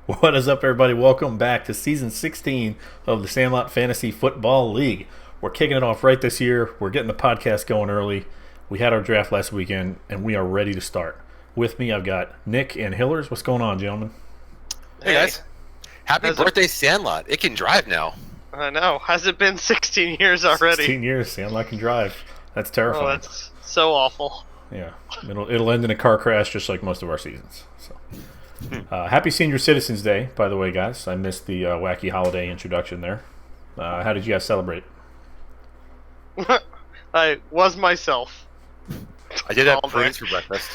What is up, everybody? Welcome back to season 16 of the Sandlot Fantasy Football League. We're kicking it off right this year. We're getting the podcast going early. We had our draft last weekend, and we are ready to start. With me, I've got Nick and Hillers. What's going on, gentlemen? Hey guys. Happy birthday, Sandlot. It can drive now. I know. Has it been 16 years already? 16 years, Sandlot can drive. That's terrifying. Oh, that's so awful. Yeah, it'll end in a car crash just like most of our seasons. So, happy Senior Citizens Day, by the way, guys. I missed the wacky holiday introduction there. How did you guys celebrate? I was myself. I did have prunes for breakfast.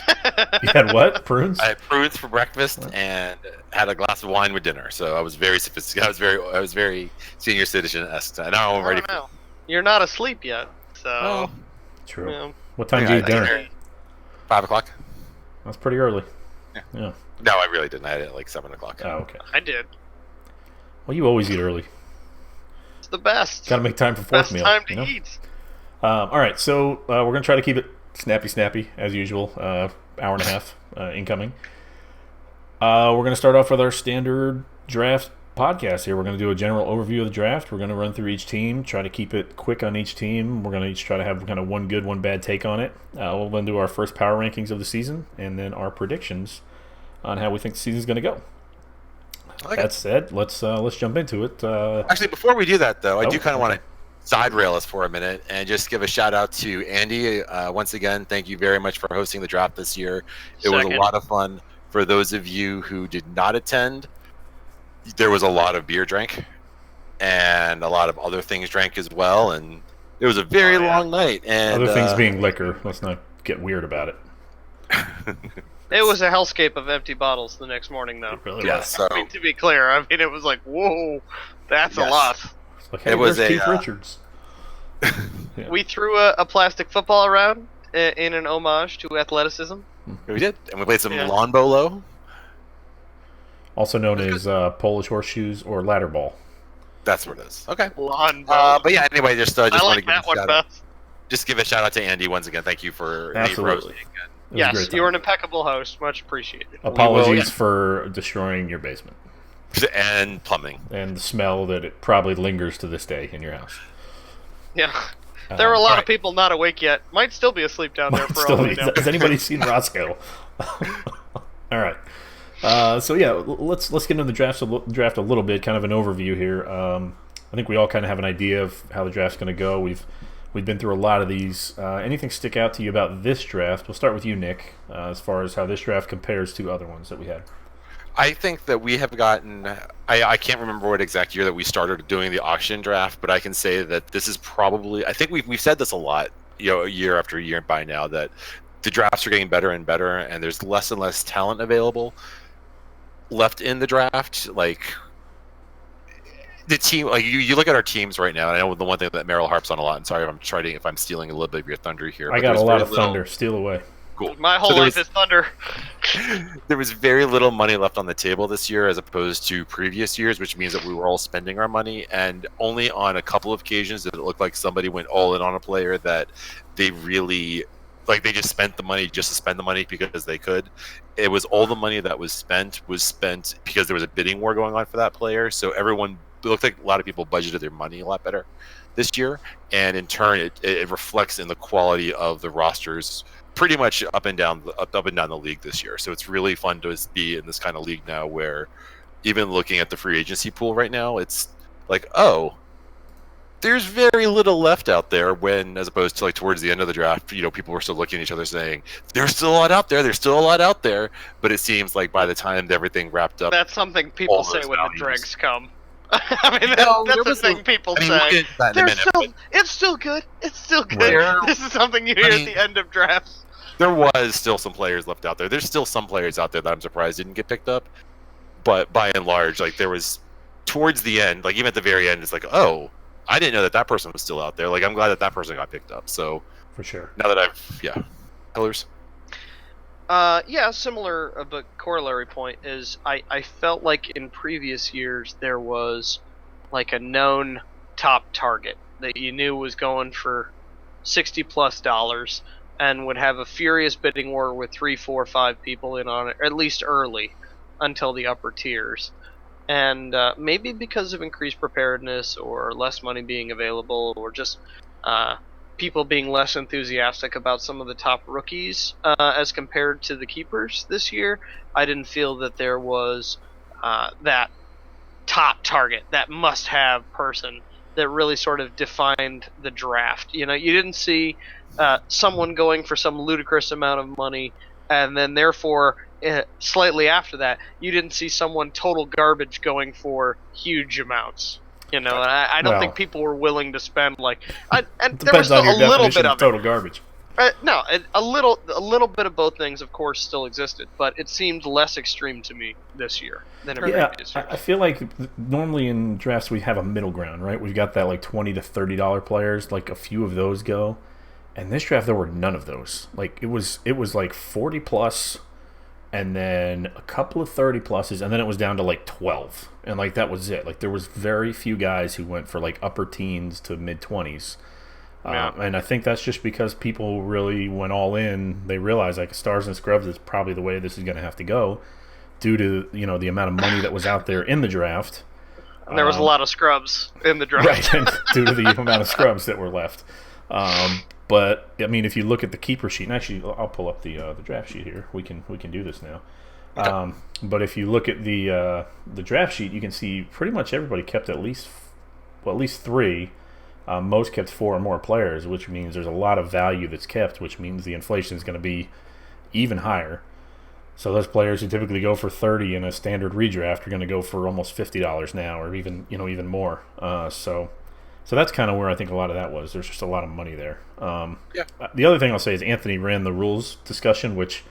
You had what? Prunes? I had prunes for breakfast and had a glass of wine with dinner. So I was very sophisticated. I was very senior citizen-esque. And now I'm ready for. You're not asleep yet, so. True. Yeah. What time did you eat dinner? 5 o'clock. That's pretty early. Yeah. No, I really didn't. I had it at like 7 o'clock. Oh, okay. I did. Well, you always eat early. It's the best. Got to make time for fourth Best meal. time to eat. All right, so we're going to try to keep it snappy, as usual. Hour and a half incoming. We're going to start off with our standard draft podcast here. We're going to do a general overview of the draft. We're going to run through each team, try to keep it quick on each team. We're going to each try to have kind of one good, one bad take on it. We'll then do our first power rankings of the season, and then our predictions on how we think the season's going to go. That said, let's jump into it. Actually, before we do that, though, I do kind of want to side rail us for a minute and just give a shout out to Andy. Once again, thank you very much for hosting the draft this year. It was a lot of fun. For those of you who did not attend, there was a lot of beer drank and a lot of other things drank as well, and it was a very long night. And other things being liquor. Let's not get weird about it. It was a hellscape of empty bottles the next morning, though. It really Yeah, was. so I mean, to be clear, it was like, whoa, that's a lot. Like, hey, it was Keith Richards. Yeah. We threw a plastic football around in an homage to athleticism. We did, and we played some lawn bolo. Also known as Polish horseshoes or ladder ball. That's what it is. Okay. Lawn bolo. But yeah, anyway, just want to give a shout out to Andy once again. Thank you for Absolutely. Yes, you were an impeccable host. Much appreciated. Apologies for destroying your basement. And plumbing. And the smell that it probably lingers to this day in your house. Yeah. There were a lot of people not awake yet. Might still be asleep down there for all we know. Has anybody seen Roscoe? All right. So yeah, let's get into the draft a little bit, kind of an overview here. I think we all kind of have an idea of how the draft's going to go. We've been through a lot of these. Anything stick out to you about this draft? We'll start with you, Nick, as far as how this draft compares to other ones that we had. I think that we have gotten. I can't remember what exact year that we started doing the auction draft, but I can say that this is probably. I think we've said this a lot, year after year by now, that the drafts are getting better and better, and there's less and less talent available left in the draft. Like the team, like you look at our teams right now. And I know the one thing that Merrill harps on a lot. And sorry if I'm stealing a little bit of your thunder here. I got a lot of thunder. Steal away. Cool. My whole life is thunder. There was very little money left on the table this year as opposed to previous years, which means that we were all spending our money, and only on a couple of occasions did it look like somebody went all in on a player that they really they just spent the money just to spend the money because they could. It was all the money that was spent because there was a bidding war going on for that player. So it looked like a lot of people budgeted their money a lot better this year, and in turn it reflects in the quality of the rosters pretty much up and down the league this year. So it's really fun to be in this kind of league now where even looking at the free agency pool right now, it's like, oh, there's very little left out there, when as opposed to towards the end of the draft, people were still looking at each other saying, there's still a lot out there. But it seems like by the time everything wrapped up, that's something people say when the dregs come. I mean, that's the thing people say. It's still good. It's still good. Right. This is something you hear at the end of drafts. There was still some players left out there. There's still some players out there that I'm surprised didn't get picked up. But by and large, there was towards the end, even at the very end, it's like, oh, I didn't know that person was still out there. I'm glad that person got picked up. So for sure. Now that Pillars. Similar but corollary point is I felt like in previous years there was a known top target that you knew was going for $60+ and would have a furious bidding war with 3, 4, 5 people in on it, at least early. until the upper tiers. And maybe because of increased preparedness or less money being available or just people being less enthusiastic about some of the top rookies as compared to the keepers this year, I didn't feel that there was that top target, that must-have person that really sort of defined the draft. You didn't see someone going for some ludicrous amount of money, and then therefore slightly after that, you didn't see someone total garbage going for huge amounts. And I don't think people were willing to spend and there was Depends on your a little definition bit of of total garbage. No, a little bit of both things, of course, still existed, but it seemed less extreme to me this year than in previous years. I feel like normally in drafts we have a middle ground, right? We've got that like $20 to $30 players, like a few of those go. And this draft there were none of those. Like it was like 40 plus, and then a couple of 30 pluses, and then it was down to like 12, and like that was it. Like there was very few guys who went for like upper teens to mid 20s. And I think that's just because people really went all in. They realized like stars and scrubs is probably the way this is going to have to go, due to the amount of money that was out there in the draft. And there was a lot of scrubs in the draft, right? And due to the amount of scrubs that were left. But I mean, if you look at the keeper sheet, and actually, I'll pull up the draft sheet here. We can do this now. Okay. But if you look at the draft sheet, you can see pretty much everybody kept at least 3. Most kept 4 or more players, which means there's a lot of value that's kept, which means the inflation is going to be even higher. So those players who typically go for 30 in a standard redraft are going to go for almost $50 now, or even more. So that's kind of where I think a lot of that was. There's just a lot of money there. The other thing I'll say is Anthony ran the rules discussion, which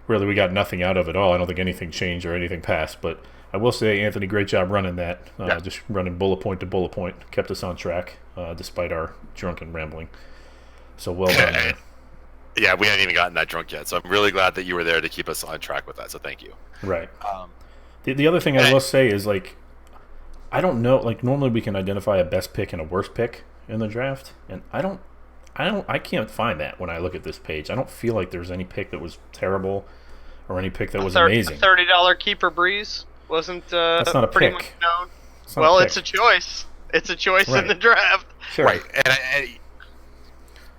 really we got nothing out of at all. I don't think anything changed or anything passed, but I will say, Anthony, great job running that. Just running bullet point to bullet point. Kept us on track despite our drunken rambling. So well done there. Yeah, we hadn't even gotten that drunk yet, so I'm really glad that you were there to keep us on track with that, so thank you. Right. The other thing I will say is, like, I don't know, like, normally we can identify a best pick and a worst pick in the draft, and I can't find that when I look at this page. I don't feel like there's any pick that was terrible or any pick that was amazing. $30 keeper breeze wasn't that's not a pretty pick. Much known. Well, it's a choice. It's a choice right. in the draft. Sure. Right. And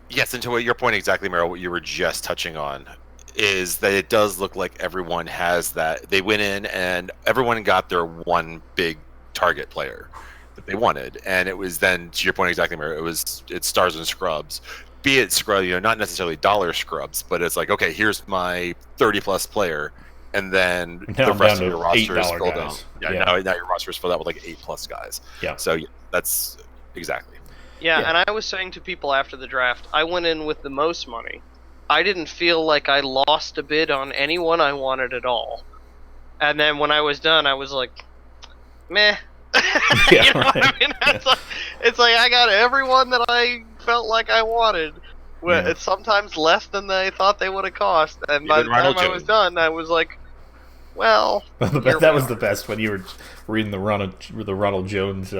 yes, and to what your point exactly, Meryl, what you were just touching on is that it does look like everyone has that. They went in and everyone got their one big target player that they wanted, and it was then, to your point exactly, Meryl, it's stars and scrubs. Be it scrub, not necessarily dollar scrubs, but it's like, okay, here's my 30+ player, and then now the rest of your roster is filled guys. out. Now your roster is filled out with like 8+ guys. Yeah. So that's exactly. Yeah, and I was saying to people after the draft, I went in with the most money. I didn't feel like I lost a bid on anyone I wanted at all. And then when I was done, I was like, meh. Yeah, what I mean? It's like I got everyone that I felt like I wanted. It's sometimes less than they thought they would have cost. And by the time I was done, I was like, well, that was the best when you were reading the Ronald Jones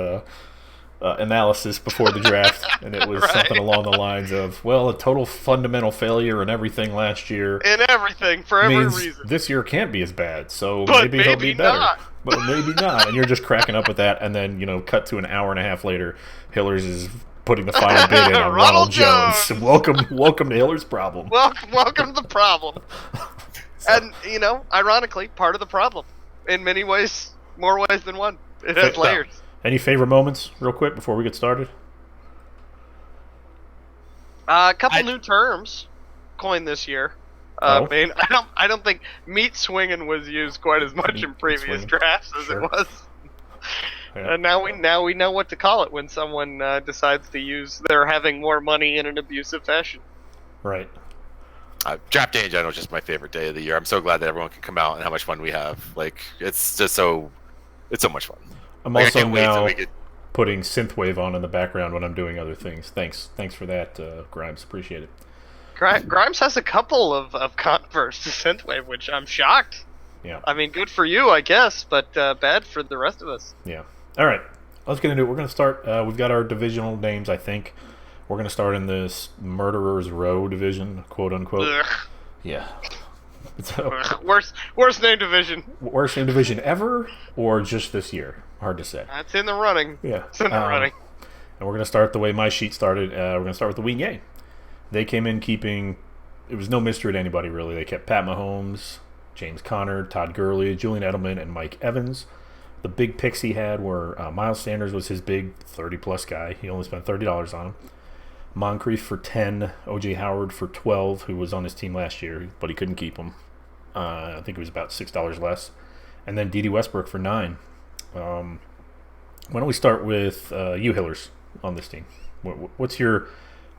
analysis before the draft, and it was something along the lines of, well, a total fundamental failure in everything last year. In everything, for every reason. This year can't be as bad, so but maybe he'll be better. Not. But maybe not. And you're just cracking up with that, and then, cut to an hour and a half later, Hillers is putting the final bid in on Ronald Jones. Welcome to Hiller's problem. Welcome to the problem. And, ironically, part of the problem. In many ways, more ways than one. It has layers. Any favorite moments, real quick, before we get started? A couple new terms coined this year. I mean, I don't think meat swinging was used quite as much in previous drafts as it was. Yeah. And now we know what to call it when someone decides to use they're having more money in an abusive fashion. Right. Draft day in general is just my favorite day of the year. I'm so glad that everyone can come out and how much fun we have. Like, it's just so much fun. I'm also now putting synthwave on in the background when I'm doing other things. Thanks for that, Grimes. Appreciate it. Grimes has a couple of converts to synthwave, which I'm shocked. Yeah. I mean, good for you, I guess, but bad for the rest of us. Yeah. All right. Let's get into it. We're going to start. We've got our divisional names, I think. We're going to start in this Murderer's Row division, quote unquote. Ugh. Yeah. So, worst name division. worst name division ever, or just this year? Hard to say. That's in the running. Yeah. It's in the running. And we're going to start the way my sheet started. We're going to start with the Wing Yay. They came in keeping, it was no mystery to anybody really. They kept Pat Mahomes, James Conner, Todd Gurley, Julian Edelman, and Mike Evans. The big picks he had were Miles Sanders was his big 30-plus guy. He only spent $30 on him. Moncrief for 10, O.J. Howard for 12, who was on his team last year, but he couldn't keep him. I think it was about $6 less. And then D.D. Westbrook for 9. Why don't we start with you, Hillers, on this team? What's your...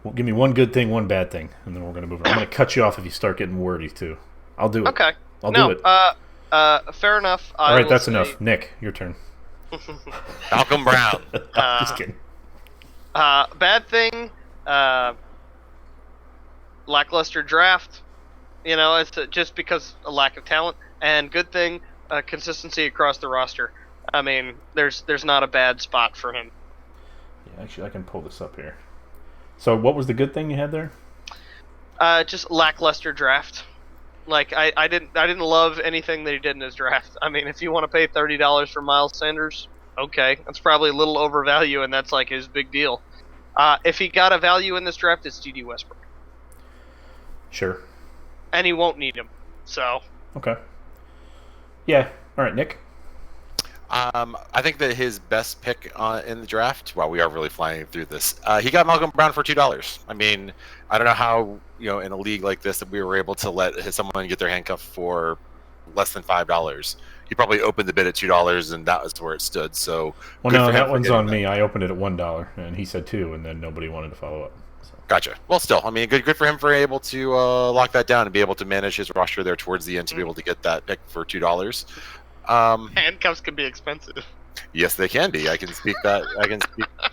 Well, give me one good thing, one bad thing, and then we're going to move on. I'm going to cut you off if you start getting wordy, too. I'll do it. Okay. I'll do it. Fair enough. All right, that's enough. Nick, your turn. Malcolm Brown. Just kidding. Bad thing, lackluster draft. It's just because of lack of talent. And good thing, consistency across the roster. I mean, there's not a bad spot for him. Yeah, actually, I can pull this up here. So, what was the good thing you had there? Just lackluster draft. Like I didn't love anything that he did in his draft. I mean, if you want to pay $30 for Miles Sanders, okay, that's probably a little overvalue, and that's like his big deal. If he got a value in this draft, it's D.D. Westbrook. Sure. And he won't need him. So. Okay. Yeah. All right, Nick. I think that his best pick in the draft, well, we are really flying through this. He got Malcolm Brown for $2. I mean, I don't know how, in a league like this that we were able to let someone get their handcuff for less than $5. He probably opened the bid at $2, and that was where it stood. So, well, no, that one's on me. I opened it at $1, and he said $2, and then nobody wanted to follow up. So. Gotcha. Well, still, I mean, good for him for able to lock that down and be able to manage his roster there towards the end to be able to get that pick for $2. Handcuffs can be expensive. Yes, they can be. I can speak to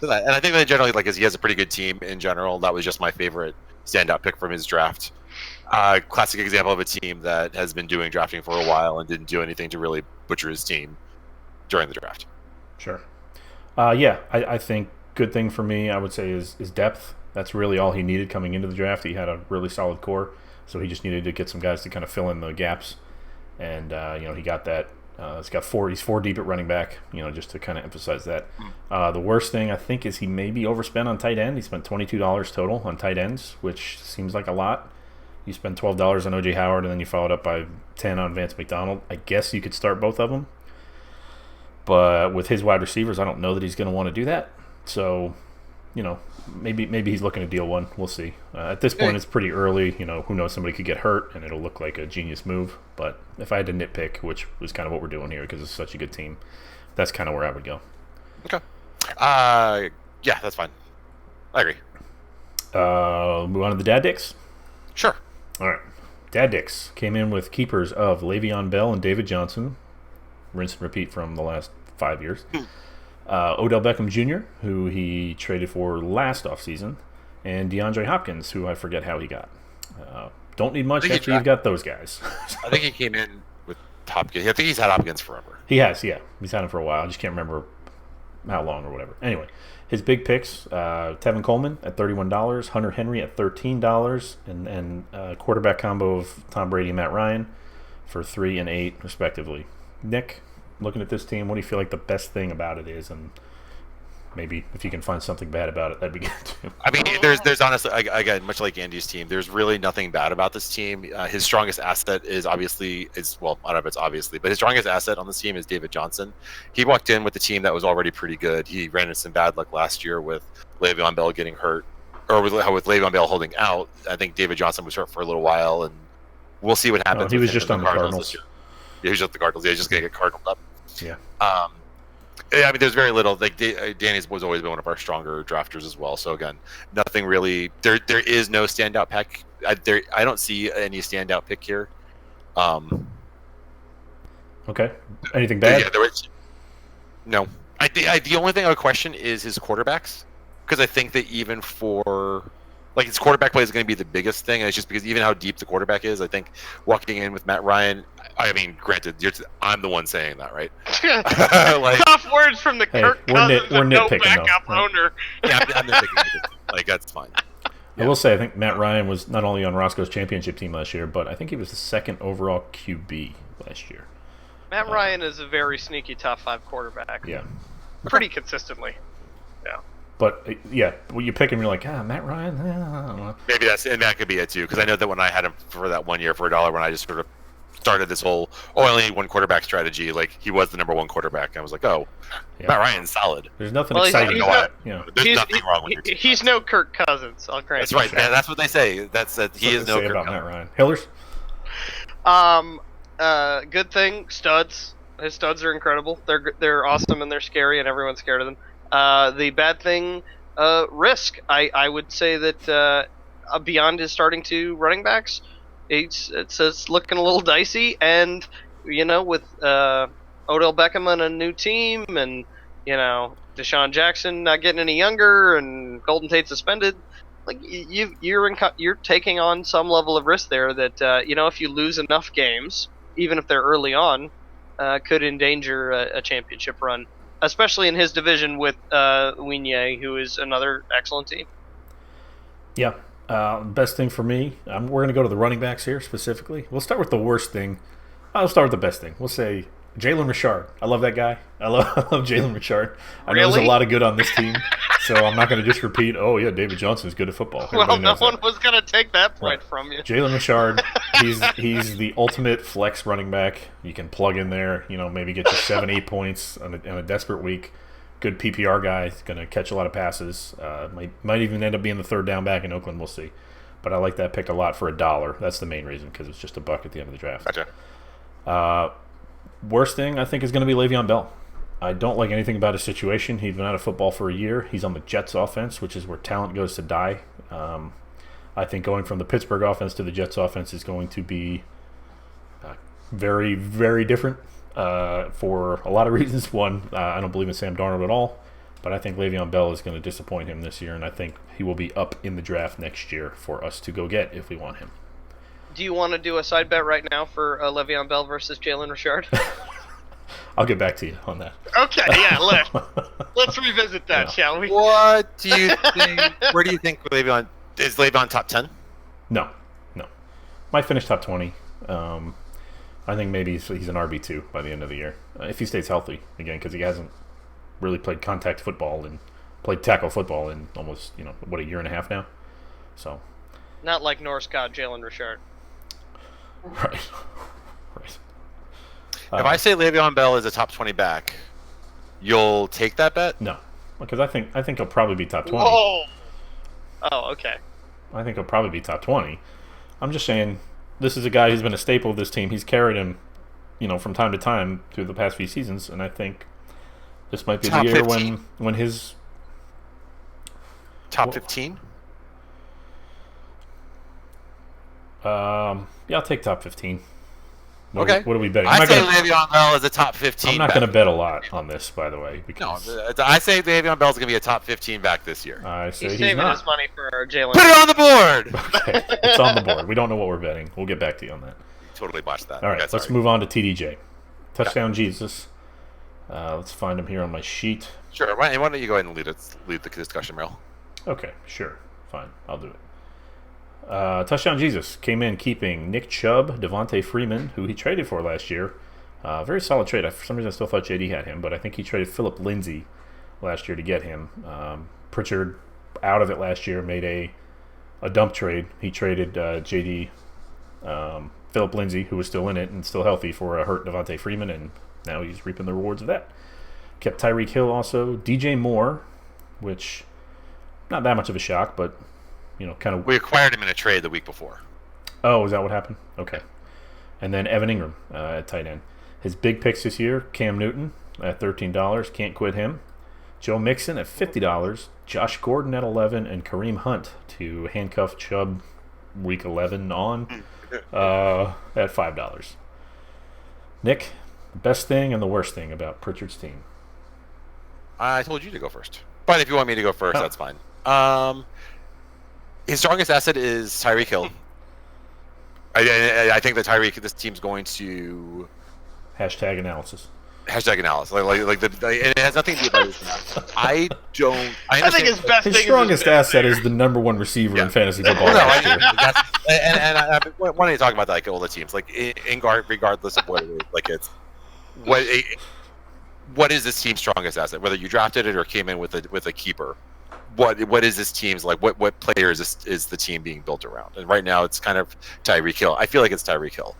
that. And I think that generally, like, as he has a pretty good team in general, that was just my favorite standout pick from his draft. Classic example of a team that has been doing drafting for a while and didn't do anything to really butcher his team during the draft. Sure. Yeah, I think good thing for me, I would say, is depth. That's really all he needed coming into the draft. He had a really solid core, so he just needed to get some guys to kind of fill in the gaps. And, he got that. He's 4 deep at running back, just to kind of emphasize that. The worst thing, I think, is he maybe overspent on tight end. He spent $22 total on tight ends, which seems like a lot. You spend $12 on O.J. Howard, and then you followed up by 10 on Vance McDonald. I guess you could start both of them. But with his wide receivers, I don't know that he's going to want to do that. So, maybe he's looking to deal one. We'll see. At this point, it's pretty early. Who knows? Somebody could get hurt, and it'll look like a genius move. But if I had to nitpick, which was kind of what we're doing here because it's such a good team, that's kind of where I would go. Okay. Yeah, that's fine. I agree. Move on to the Dad Dicks. Sure. All right. Dad Dicks came in with keepers of Le'Veon Bell and David Johnson. Rinse and repeat from the last 5 years. Odell Beckham Jr., who he traded for last offseason, and DeAndre Hopkins, who I forget how he got. Don't need much after you've got those guys. I think he came in with Hopkins. I think he's had Hopkins forever. He has, yeah. He's had him for a while. I just can't remember how long or whatever. Anyway, his big picks, Tevin Coleman at $31, Hunter Henry at $13, and quarterback combo of Tom Brady and Matt Ryan for $3 and $8, respectively. Nick, looking at this team, what do you feel like the best thing about it is? And maybe if you can find something bad about it, that'd be good too. I mean, there's honestly, again, much like Andy's team, there's really nothing bad about this team. His strongest asset is obviously, well, I don't know if it's obviously, but his strongest asset on this team is David Johnson. He walked in with a team that was already pretty good. He ran into some bad luck last year with Le'Veon Bell getting hurt, or with Le'Veon Bell holding out. I think David Johnson was hurt for a little while, and we'll see what happens. He was just on the Cardinals this year. Yeah, he was just the Cardinals. Yeah, he's just going to get cardinaled up. Yeah. I mean, there's very little. Like Danny's was always been one of our stronger drafters as well. So again, nothing really. There is no standout pick. I don't see any standout pick here. Okay. Anything bad? Yeah, no. The only thing I would question is his quarterbacks, because I think that even for his quarterback play is going to be the biggest thing, and it's just because even how deep the quarterback is. I think walking in with Matt Ryan. I mean, granted, I'm the one saying that, right? Tough words from the Kirk Cousins we're and no nitpicking, backup though, right? owner. Yeah, I'm nitpicking. That's fine. I will say, I think Matt Ryan was not only on Roscoe's championship team last year, but I think he was the second overall QB last year. Matt Ryan is a very sneaky top 5 quarterback. Yeah. Pretty consistently. Yeah. But, when you pick him, you're like, Matt Ryan? I don't know. Maybe that could be it, too, because I know that when I had him for that 1 year for $1, when I just sort of started this whole, I only need one quarterback strategy, like, he was the number 1 quarterback, and I was like, Matt Ryan's solid. There's nothing exciting about it. There's nothing wrong with your team. He's no Kirk Cousins, I'll grant That's right. you. That's what they say. He is no Kirk about Cousins. Matt Ryan. Hillers? Good thing, studs. His studs are incredible. They're awesome and they're scary and everyone's scared of them. The bad thing, risk. I would say that beyond his starting 2 running backs, it's looking a little dicey. And with Odell Beckham on a new team, and Deshaun Jackson not getting any younger, and Golden Tate suspended, like you're taking on some level of risk there. That if you lose enough games, even if they're early on, could endanger a championship run, especially in his division with Winye, who is another excellent team. Yeah. Best thing for me, we're going to go to the running backs here specifically. We'll start with the worst thing. I'll start with the best thing. We'll say Jalen Richard. I love that guy. I love Jalen Richard. I know there's a lot of good on this team, so I'm not going to just repeat, David Johnson's good at football. Well, no one was going to take that point from you. Jalen Richard, he's the ultimate flex running back. You can plug in there, maybe get you 7-8 points on a desperate week. Good PPR guy. He's going to catch a lot of passes. Might even end up being the third down back in Oakland. We'll see. But I like that pick a lot for $1. That's the main reason, because it's just $1 at the end of the draft. Gotcha. Worst thing, I think, is going to be Le'Veon Bell. I don't like anything about his situation. He's been out of football for a year. He's on the Jets offense, which is where talent goes to die. I think going from the Pittsburgh offense to the Jets offense is going to be very, very different for a lot of reasons. One, I don't believe in Sam Darnold at all, but I think Le'Veon Bell is going to disappoint him this year, and I think he will be up in the draft next year for us to go get if we want him. Do you want to do a side bet right now for Le'Veon Bell versus Jalen Richard? I'll get back to you on that. Okay, yeah, let's revisit that, shall we? What do you think? Where do you think Le'Veon is? Le'Veon top 10? No. Might finish top 20. I think maybe he's an RB2 by the end of the year if he stays healthy again, because he hasn't really played contact football and played tackle football in almost a year and a half now. So. Not like Norris got Jalen Richard. Right. If I say Le'Veon Bell is a top 20 back, you'll take that bet? No, because I think he'll probably be top 20. Whoa! Oh, okay. I think he'll probably be top 20. I'm just saying, this is a guy who's been a staple of this team. He's carried him, from time to time through the past few seasons, and I think this might be top the year 15. when his top 15. I'll take top 15. What are we betting? I say Le'Veon Bell is a top 15 I'm not going to bet a lot on this, by the way. Because I say Le'Veon Bell is going to be a top 15 back this year. I say he's he's saving not. his money for Jalen. Put it on the board! Okay. It's on the board. We don't know what we're betting. We'll get back to you on that. Totally botched that. All right, Okay, let's move on to TDJ. Touchdown Jesus. Let's find him here on my sheet. Sure. Why don't you go ahead and lead the discussion, Merrill? Okay, sure. Fine. I'll do it. Touchdown Jesus came in keeping Nick Chubb, Devontae Freeman, who he traded for last year. Very solid trade. For some reason, I still thought JD had him, but I think he traded Phillip Lindsay last year to get him. Pritchard out of it last year, made a dump trade. He traded JD, Phillip Lindsay, who was still in it and still healthy, for a hurt Devontae Freeman, and now he's reaping the rewards of that. Kept Tyreek Hill also. DJ Moore, which not that much of a shock, but kind of. We acquired him in a trade the week before. Oh, is that what happened? Okay. And then Evan Ingram at tight end. His big picks this year: Cam Newton at $13, can't quit him. Joe Mixon at $50, Josh Gordon at $11, and Kareem Hunt to handcuff Chubb week 11 on at $5. Nick, the best thing and the worst thing about Pritchard's team? I told you to go first, but if you want me to go first, that's fine. His strongest asset is Tyreek Hill. I think that this team's going to Hashtag analysis. Hashtag analysis. And it has nothing to do about his draft. I think his best His thing strongest is his asset is the number one receiver in fantasy football. Well, no, last year. why don't you talk about that, like all the teams, like regardless of what it is, like it's what is this team's strongest asset? Whether you drafted it or came in with a keeper, what is this team's like? What player is the team being built around? And right now, it's kind of Tyreek Hill. I feel like it's Tyreek Hill.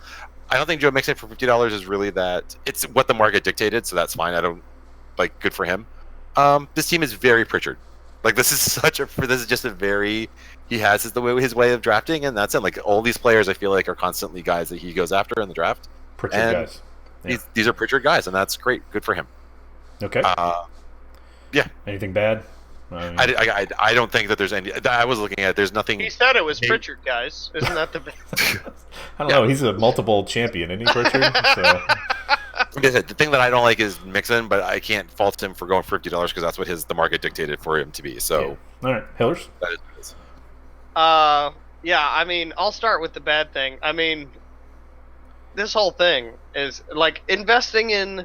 I don't think Joe Mixon for $50 is really that. It's what the market dictated, so that's fine. I don't good for him. This team is very Pritchard. Like this is just a very he has his way of drafting, and that's it. Like all these players, I feel like are constantly guys that he goes after in the draft. Pritchard guys. Yeah. These are Pritchard guys, and that's great. Good for him. Okay. Yeah. Anything bad? I don't think that there's any. I was looking at it. There's nothing. He said it was Pritchard, guys. Isn't that the best? I don't know. He's a multiple champion, isn't he, Pritchard? So. Like I said, the thing that I don't like is Mixon, but I can't fault him for going for $50 because that's what the market dictated for him to be. So, yeah. All right, Hillers. That is what it is. Yeah. I mean, I'll start with the bad thing. I mean, this whole thing is like investing in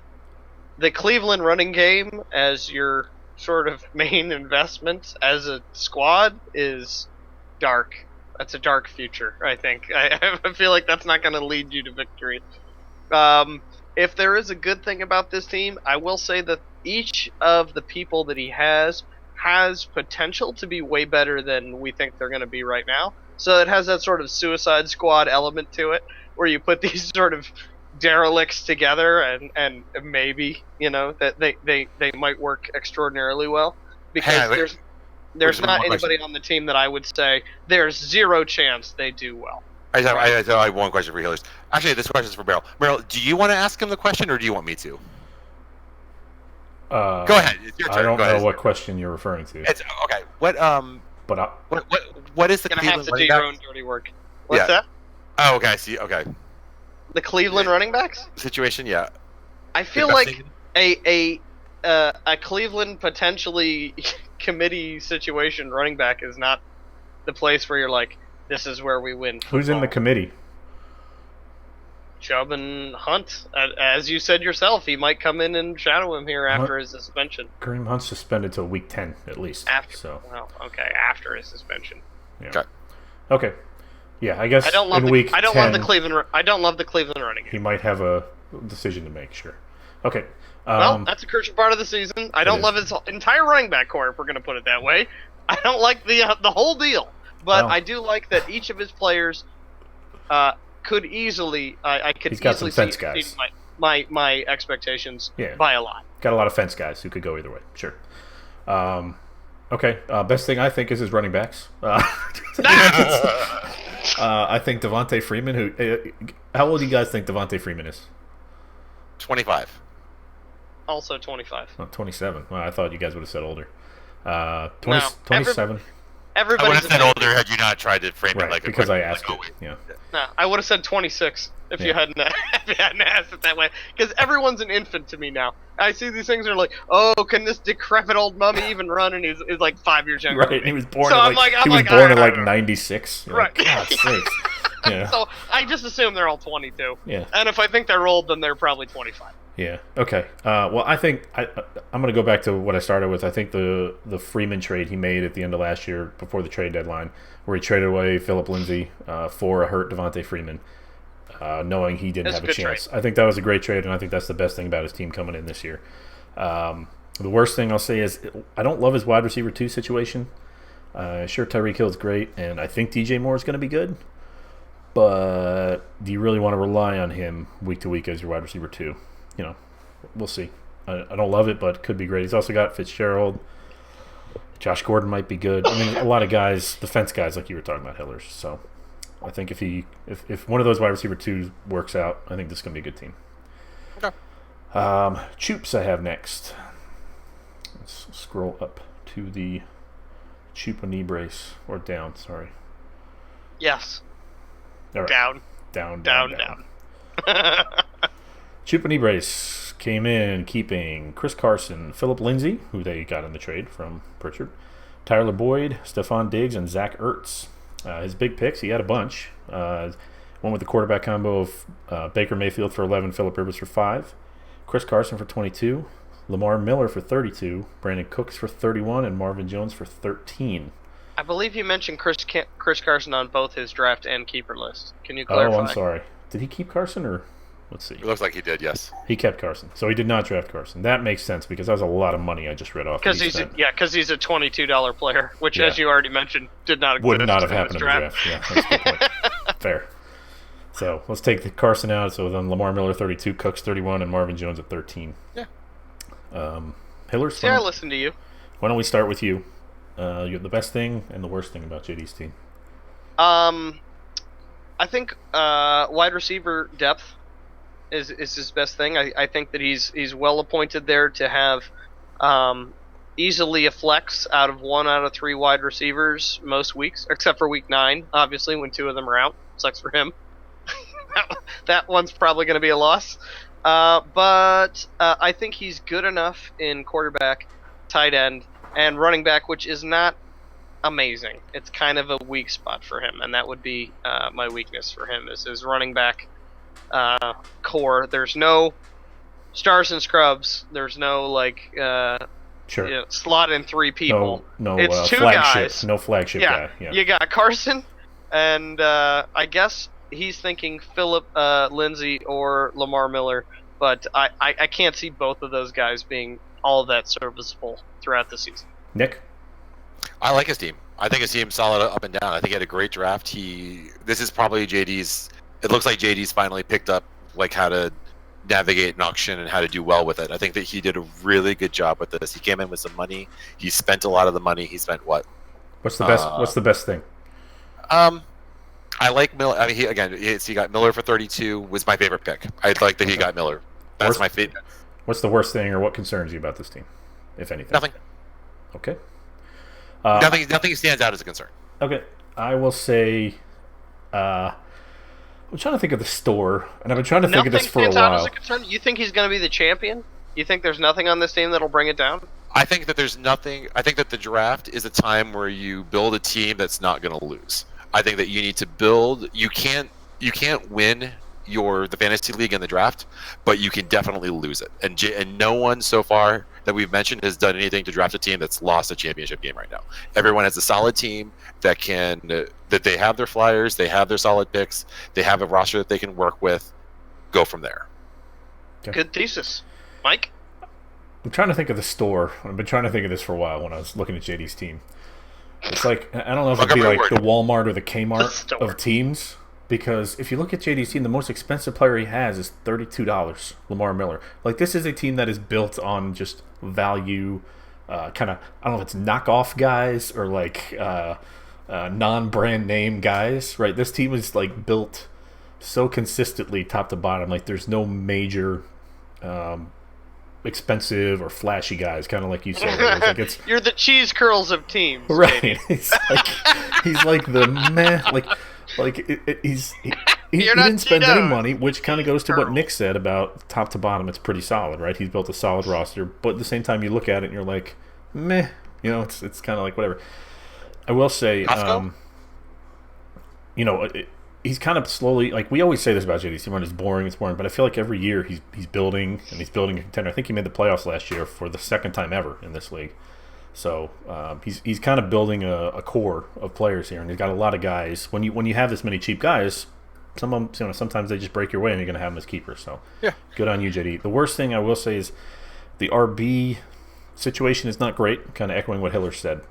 the Cleveland running game as your sort of main investment as a squad is dark. That's a dark future, I think. I feel like that's not going to lead you to victory. If there is a good thing about this team, I will say that each of the people that he has potential to be way better than we think they're going to be right now. So it has that sort of Suicide Squad element to it, where you put these sort of derelicts together and maybe that they might work extraordinarily well, because there's not anybody on the team that I would say there's zero chance they do well. I have one question for Healers. Actually, this question is for Merrill. Merrill, do you want to ask him the question or do you want me to? Go ahead. It's your turn. I don't know what question you're referring to. It's okay. What is the Gonna Cleveland have to do your own dirty work. What's that? Oh, okay. I see. Okay. The Cleveland running backs situation, yeah. I feel like a Cleveland potentially committee situation running back is not the place where you're like, this is where we win. Who's in the committee? Chubb and Hunt. As you said yourself, he might come in and shadow him here after his suspension. Kareem Hunt's suspended till week 10 at least. After his suspension. Yeah. Okay. Yeah, I guess I don't love the Cleveland running game. He might have a decision to make, sure. Okay. Well, that's a crucial part of the season. I don't love his entire running back core, if we're going to put it that way. I don't like the whole deal. But I do like that each of his players could easily He's got some fence guys. My expectations by a lot. Got a lot of fence guys who could go either way. Sure. Okay. Best thing I think is his running backs. I think Devontae Freeman. How old do you guys think Devontae Freeman is? 25. Also 25. Oh, 27. Well, I thought you guys would have said older. 27. I would have said older had you not tried to frame it like because I asked it. Yeah. No, I would have said 26 if you hadn't asked it that way. Because everyone's an infant to me now. I see these things and are like, oh, can this decrepit old mummy even run? And he's like 5 years younger. Right. Than me. He was born. So in like 96. You're right. Like, God sakes. Yeah. So I just assume they're all 22. Yeah. And if I think they're old, then they're probably 25. Yeah. Okay. Well, I think I'm going to go back to what I started with. I think the Freeman trade he made at the end of last year, before the trade deadline, where he traded away Phillip Lindsay for a hurt Devontae Freeman, knowing he didn't have a chance. Trade. I think that was a great trade, and I think that's the best thing about his team coming in this year. The worst thing I'll say is I don't love his wide receiver 2 situation. Sure, Tyreek Hill's great, and I think DJ Moore is going to be good. But do you really want to rely on him week to week as your wide receiver 2? We'll see. I don't love it, but it could be great. He's also got Fitzgerald. Josh Gordon might be good. I mean, a lot of guys, defense guys, like you were talking about, Hillers. So I think if one of those wide receiver 2s works out, I think this is going to be a good team. Okay. Choops I have next. Let's scroll up to the Chupa knee brace. Or down, sorry. Yes. All right. Down. Chupa knee brace came in keeping Chris Carson, Phillip Lindsay, who they got in the trade from Pritchard, Tyler Boyd, Stephon Diggs, and Zach Ertz. His big picks, he had a bunch. One with the quarterback combo of Baker Mayfield for 11, Phillip Rivers for 5. Chris Carson for 22, Lamar Miller for 32, Brandon Cooks for 31, and Marvin Jones for 13. I believe you mentioned Chris Carson on both his draft and keeper list. Can you clarify? Oh, I'm sorry. Did he keep Carson or... Let's see. It looks like he did, yes. He kept Carson. So he did not draft Carson. That makes sense because that was a lot of money I just read off. Because he's a $22 player, which, as you already mentioned, would not have happened in the draft. Yeah, that's a good point. Fair. So let's take the Carson out. So then Lamar Miller 32, Cooks 31, and Marvin Jones at 13. Yeah. Hillers. See, I listen to you. Why don't we start with you? You have the best thing and the worst thing about JD's team. I think wide receiver depth is his best thing. I think that he's well appointed there to have easily a flex out of 1 out of 3 wide receivers most weeks, except for week 9, obviously, when 2 of them are out. Sucks for him. That one's probably going to be a loss. But I think he's good enough in quarterback, tight end, and running back, which is not amazing. It's kind of a weak spot for him, and that would be my weakness for him is his running back core. There's no stars and scrubs. There's no slot in 3 people. No, it's 2 flagship, guys. No flagship guy. Yeah. You got Carson, and I guess he's thinking Phillip Lindsay or Lamar Miller, but I can't see both of those guys being all that serviceable throughout the season. Nick? I like his team. I think his team's solid up and down. I think he had a great draft. This is probably JD's. It looks like JD's finally picked up how to navigate an auction and how to do well with it. I think that he did a really good job with this. He came in with some money. He spent a lot of the money. He spent what? What's the best? What's the best thing? I like Miller. I mean, he got Miller for 32. Was my favorite pick. I like that he got Miller. That's my favorite. What's the worst thing, or what concerns you about this team, if anything? Nothing. Okay. Nothing stands out as a concern. Okay, I will say. I'm trying to think of the store, and I've been trying to think of this for a while. Nothing stands out as a concern? You think he's going to be the champion? You think there's nothing on this team that'll bring it down? I think that there's nothing. I think that the draft is a time where you build a team that's not going to lose. I think that you need to build. You can't win the fantasy league in the draft, but you can definitely lose it. And no one so far that we've mentioned has done anything to draft a team that's lost a championship game right now. Everyone has a solid team that they have their flyers, they have their solid picks, they have a roster that they can work with. Go from there. Okay. Good thesis, Mike. I'm trying to think of the store. I've been trying to think of this for a while when I was looking at JD's team. It's like, I don't know if it'd be like the Walmart or the Kmart of teams, because if you look at JD's team, the most expensive player he has is $32, Lamar Miller. Like, this is a team that is built on just value, kind of, I don't know if it's knockoff guys or non-brand name guys, right? This team is built so consistently top to bottom. Like, there's no major expensive or flashy guys, kind of like you said. You're the cheese curls of teams, right? He's like the meh, he didn't spend any money, which kind of goes to what Nick said about top to bottom. It's pretty solid, right? He's built a solid roster, but at the same time, you look at it and you're like, meh. It's kind of like whatever. I will say, he's kind of slowly, we always say this about JD's team, it's boring, but I feel like every year he's building, and he's building a contender. I think he made the playoffs last year for the second time ever in this league. So he's kind of building a core of players here, and he's got a lot of guys. When you have this many cheap guys, some of them, sometimes they just break your way, and you're going to have them as keepers. So yeah, good on you, JD. The worst thing I will say is the RB situation is not great. Kind of echoing what Hiller said.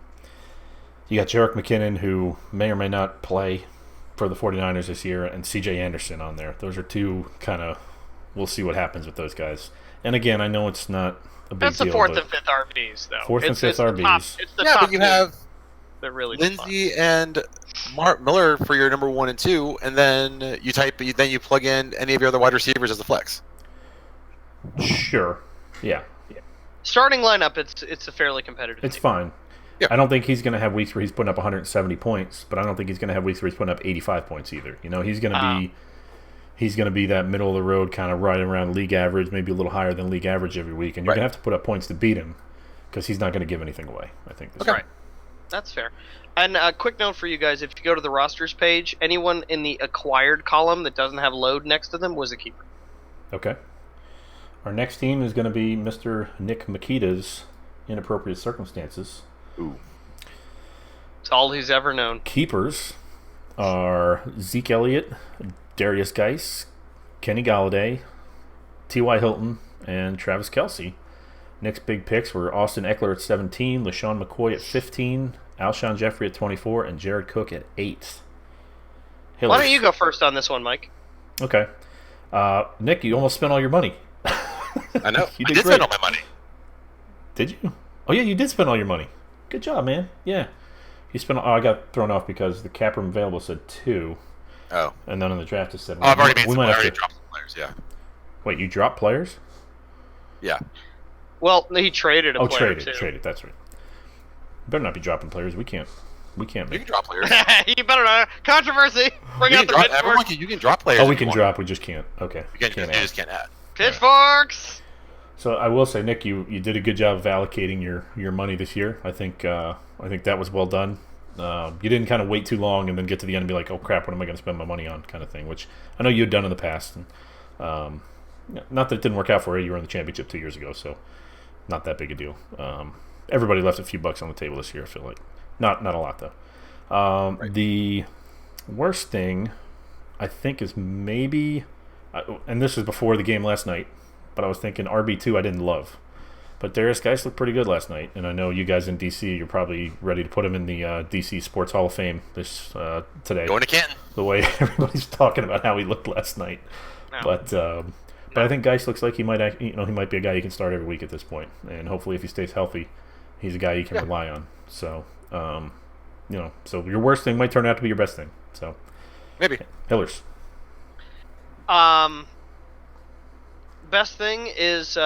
You got Jerick McKinnon, who may or may not play for the 49ers this year, and C.J. Anderson on there. Those are two kind of, we'll see what happens with those guys. And again, I know it's not a big deal. That's the 4th and 5th RBs, though. 4th and 5th RBs. It's the top but you have really Lindsey and Mark Miller for your number 1 and 2, and then you plug in any of your other wide receivers as a flex. Sure. Yeah. Starting lineup, it's a fairly competitive It's team. fine. Yep. I don't think he's going to have weeks where he's putting up 170 points, but I don't think he's going to have weeks where he's putting up 85 points either. He's going to be that middle of the road kind of right around league average, maybe a little higher than league average every week, and you're going to have to put up points to beat him because he's not going to give anything away. I think. Right. That's fair. And a quick note for you guys: if you go to the rosters page, anyone in the acquired column that doesn't have load next to them was a keeper. Okay. Our next team is going to be Mr. Nick Makita's Inappropriate Circumstances. Ooh. It's all he's ever known. Keepers are Zeke Elliott, Darius Geis, Kenny Galladay, T.Y. Hilton, and Travis Kelce. Nick's big picks were Austin Eckler at 17, LaShawn McCoy at 15, Alshon Jeffrey at 24, and Jared Cook at 8. Why don't you go first on this one, Mike? Okay. Nick, you almost spent all your money. I know. You I did did great. spend all my money. Did you? Oh, yeah, you did spend all your money. Good job, man. Yeah. You spent. Oh, I got thrown off because the cap room available said 2. Oh. And then on the draft it said 1. Oh, I've already made some. I might have already to... dropped some players, yeah. Wait, you dropped players? Yeah. Well, he traded a player, traded. That's right. Better not be dropping players. We can't. You can drop players. You better not. Controversy. Bring out the pitchforks. You can drop players. Oh, we can drop. We just can't. Okay. You just can't add. Pitchforks. So I will say, Nick, you did a good job of allocating your money this year. I think that was well done. You didn't kind of wait too long and then get to the end and be like, oh crap, what am I going to spend my money on, kind of thing, which I know you had done in the past. And, not that it didn't work out for you. You were in the championship 2 years ago, so not that big a deal. Everybody left a few bucks on the table this year, I feel like. Not a lot, though. Right. The worst thing, I think, is maybe, and this was before the game last night, but I was thinking RB2 I didn't love. But Darius Geis looked pretty good last night, and I know you guys in D.C., you're probably ready to put him in the D.C. Sports Hall of Fame today. Going to Canton. The way everybody's talking about how he looked last night. No. But I think Geis looks like he might be a guy you can start every week at this point, and hopefully if he stays healthy, he's a guy you can rely on. So, so your worst thing might turn out to be your best thing. So maybe Hillers. Best thing is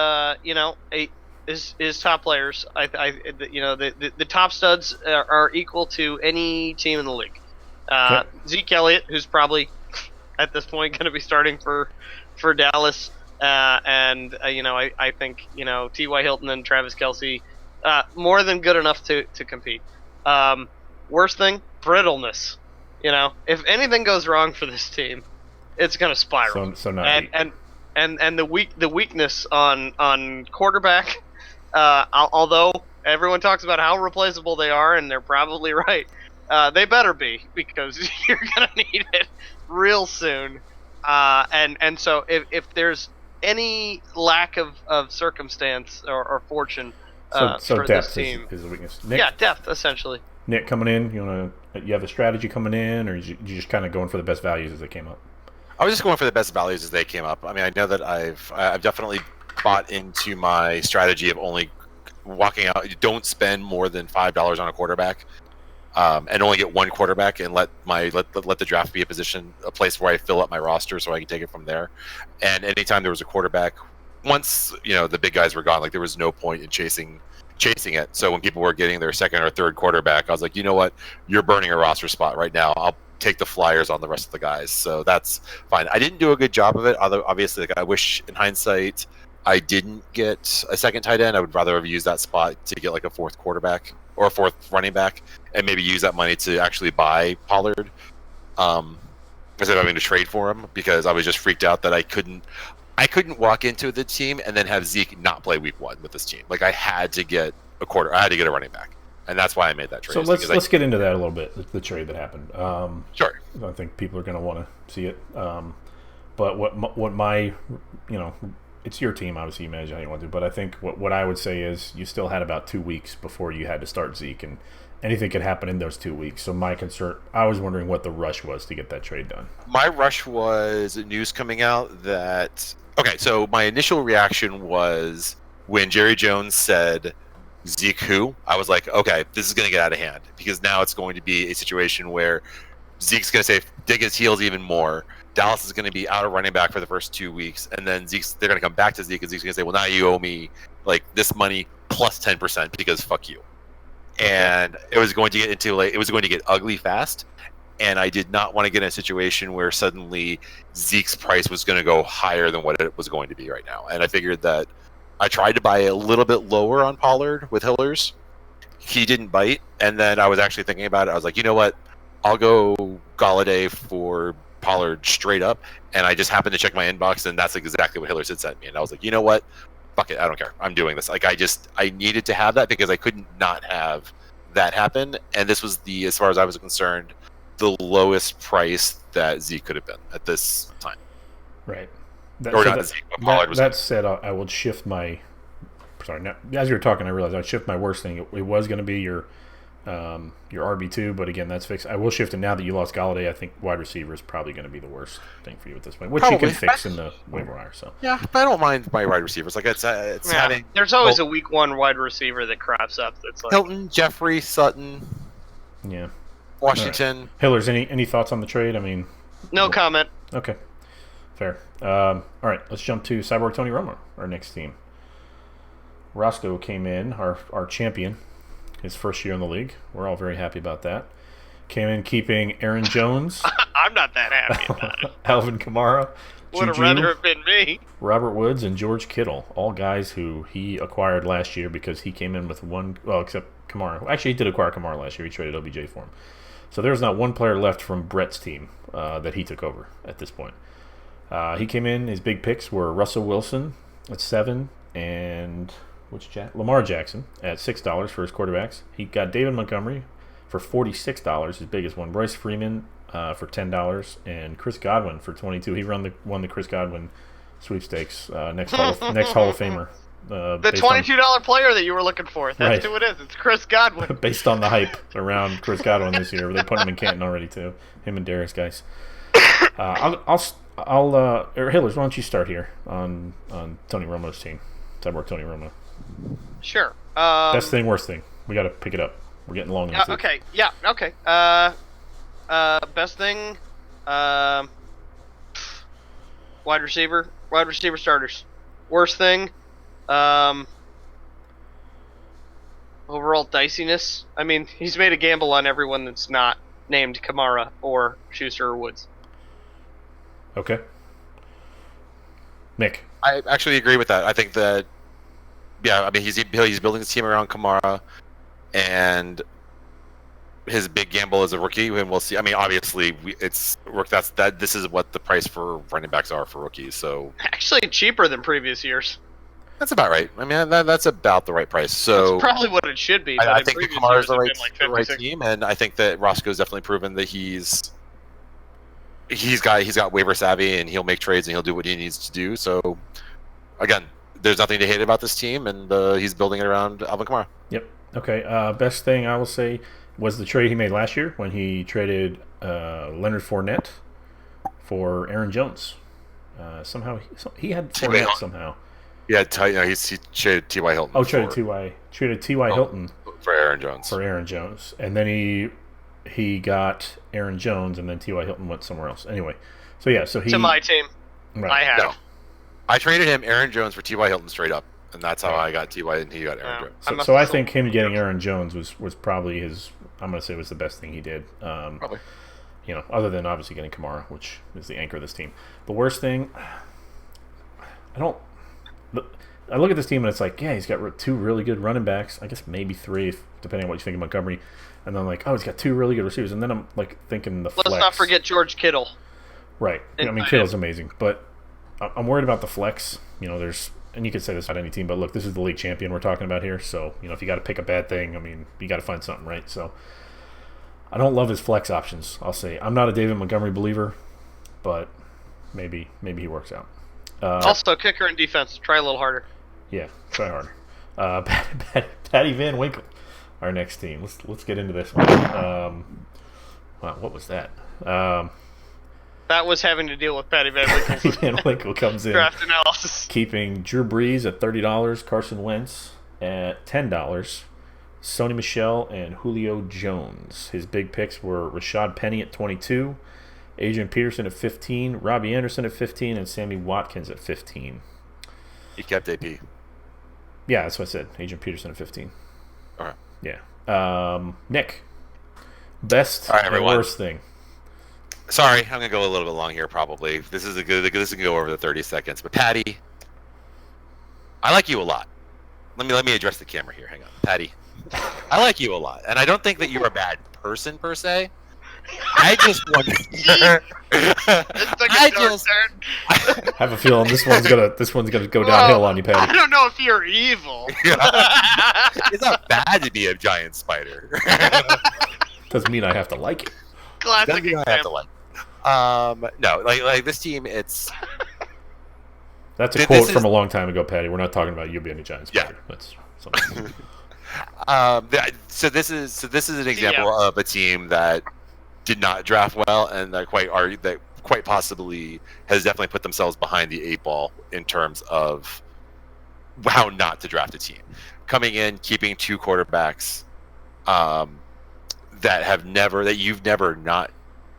is top players. The top studs are equal to any team in the league. Okay. Zeke Elliott, who's probably at this point going to be starting for Dallas, I think T.Y. Hilton and Travis Kelce, more than good enough to compete. Worst thing, brittleness. If anything goes wrong for this team, it's going to spiral. So not and the weakness on quarterback, although everyone talks about how replaceable they are, and they're probably right, they better be, because you're going to need it real soon. And so if there's any lack of circumstance or fortune for this team, is the weakness. Nick, depth essentially. Nick, coming in, you have a strategy coming in, or you just kind of going for the best values as they came up? I was just going for the best values as they came up. I mean, I know that I've definitely bought into my strategy of only walking out. You don't spend more than $5 on a quarterback, and only get one quarterback, and let the draft be a place where I fill up my roster so I can take it from there. And anytime there was a quarterback, once the big guys were gone, like there was no point in chasing it. So when people were getting their second or third quarterback, I was like, you know what, you're burning a roster spot right now. I'll take the flyers on the rest of the guys. So that's fine. I didn't do a good job of it, although obviously I wish in hindsight I didn't get a second tight end. I would rather have used that spot to get like a fourth quarterback or a fourth running back, and maybe use that money to actually buy Pollard instead of having to trade for him, because I was just freaked out that I couldn't walk into the team and then have Zeke not play week 1 with this team. Like I had to get a running back. And that's why I made that trade. So let's get into that a little bit, the trade that happened. Sure. I think people are going to want to see it. But what my, it's your team, obviously, you manage how you want to. But I think what I would say is you still had about 2 weeks before you had to start Zeke, and anything could happen in those 2 weeks. So my concern, I was wondering what the rush was to get that trade done. My rush was news coming out that, okay, so my initial reaction was when Jerry Jones said Zeke who, I was like, okay, this is going to get out of hand, because now it's going to be a situation where Zeke's going to dig his heels even more. Dallas is going to be out of running back for the first 2 weeks, and then they're going to come back to Zeke, and Zeke's going to say, well, now you owe me like this money plus 10% because fuck you. And it was going to get ugly fast, and I did not want to get in a situation where suddenly Zeke's price was going to go higher than what it was going to be right now. And I figured that I tried to buy a little bit lower on Pollard with Hillers. He didn't bite, and then I was actually thinking about it. I was like, you know what? I'll go Galladay for Pollard straight up, and I just happened to check my inbox, and that's exactly what Hillers had sent me, and I was like, you know what? Fuck it, I don't care. I'm doing this. Like, I needed to have that because I couldn't not have that happen, and this was as far as I was concerned, the lowest price that Zeke could have been at this time. Right. Zeke, but Pollard was. That said, I would shift my. Sorry, now, as you were talking, I realized I'd shift my worst thing. It was going to be your RB2, but again, that's fixed. I will shift it now that you lost Galladay. I think wide receiver is probably going to be the worst thing for you at this point, which Probably. you can fix in the waiver wire. So Yeah, but I don't mind my wide receivers. Like it's having. There's always a week 1 wide receiver that crops up. That's like Hilton, Jeffrey, Sutton. Yeah. Washington. Right. Hillers, any thoughts on the trade? I mean, no comment. Okay, fair. All right, let's jump to Cyborg Tony Romo, our next team. Roscoe came in, our champion, his first year in the league. We're all very happy about that. Came in keeping Aaron Jones. I'm not that happy about it. Alvin Kamara. Would have Juju, rather have been me. Robert Woods, and George Kittle. All guys who he acquired last year because he came in with one, well, except Kamara. Actually, he did acquire Kamara last year. He traded OBJ for him. So there's not one player left from Brett's team that he took over at this point. He came in, his big picks were Russell Wilson at 7 and Lamar Jackson at $6 for his quarterbacks. He got David Montgomery for $46, his biggest one. Bryce Freeman for $10 and Chris Godwin for $22. He won the Chris Godwin sweepstakes. Next Hall of Famer. The $22 player that you were looking for. That's who it is. It's Chris Godwin. Based on the hype around Chris Godwin this year, they put him in Canton already too. Him and Darius, guys. Hillers, why don't you start here on Tony Romo's team, Cyborg Tony Romo? Sure. Best thing, worst thing. We got to pick it up. We're getting long. Okay. Yeah. Okay. Best thing. Wide receiver starters. Worst thing. Overall diciness. I mean, he's made a gamble on everyone that's not named Kamara or Schuster or Woods. Okay. Nick. I actually agree with that. I think that, yeah, I mean, he's building his team around Kamara, and his big gamble as a rookie, and we'll see. I mean, obviously, this is what the price for running backs are for rookies. So actually, cheaper than previous years. That's about right. I mean, that's about the right price. So that's probably what it should be. But I think that Kamara's the right team, and I think that Roscoe's definitely proven that he's got waiver savvy, and he'll make trades, and he'll do what he needs to do. So again, there's nothing to hate about this team, and he's building it around Alvin Kamara. Yep. Okay. Best thing I will say was the trade he made last year when he traded Leonard Fournette for Aaron Jones. Somehow he had Fournette somehow. Yeah, he traded T.Y. Hilton. Oh, traded T.Y. Hilton for Aaron Jones. And then he got Aaron Jones, and then T.Y. Hilton went somewhere else. Anyway, so he to my team. Right. I have. No. I traded him Aaron Jones for T.Y. Hilton straight up, and that's how I got T.Y. and he got Aaron Jones. So I think him getting Aaron Jones was probably I'm going to say was the best thing he did. Probably. Other than obviously getting Kamara, which is the anchor of this team. The worst thing, I look at this team and it's like, yeah, he's got 2 really good running backs. I guess maybe 3, depending on what you think of Montgomery. And then I'm like, oh, he's got 2 really good receivers. And then I'm like thinking the flex. Let's not forget George Kittle. Right. I mean, Kittle's amazing, but I'm worried about the flex. And you could say this about any team, but look, this is the league champion we're talking about here. So, if you got to pick a bad thing, I mean, you got to find something, right? So, I don't love his flex options, I'll say. I'm not a David Montgomery believer, but maybe he works out. Also, kicker and defense. Try a little harder. Yeah, try harder. Patty Van Winkle, our next team. Let's get into this one. Wow, what was that? That was having to deal with Patty Van Winkle. Patty Van Winkle comes in. Draft analysis. Keeping Drew Brees at $30, Carson Wentz at $10, Sony Michel, and Julio Jones. His big picks were Rashad Penny at 22, Adrian Peterson at 15, Robbie Anderson at 15, and Sammy Watkins at 15. He kept AP. Yeah, that's what I said. Adrian Peterson at 15. All right. Yeah. Nick, best and worst thing. Sorry, I'm gonna go a little bit long here. Probably this is can go over the 30 seconds. But Patty, I like you a lot. Let me address the camera here. Hang on, Patty. I like you a lot, and I don't think that you're a bad person per se. I just wonder. It took a I dark just. turn. I have a feeling this one's gonna go Well, downhill on you, I Patty. don't know if you're evil. It's not bad to be a giant spider. Doesn't mean I have to like it. Classic Doesn't mean I have to example. like. No, like this team, it's That's a This quote is- from a long time ago, Patty. We're not talking about you being a giant Yeah. spider. That's something. so this is an example of a team that did not draft well, and that quite possibly has definitely put themselves behind the eight ball in terms of how not to draft a team. Coming in, keeping two quarterbacks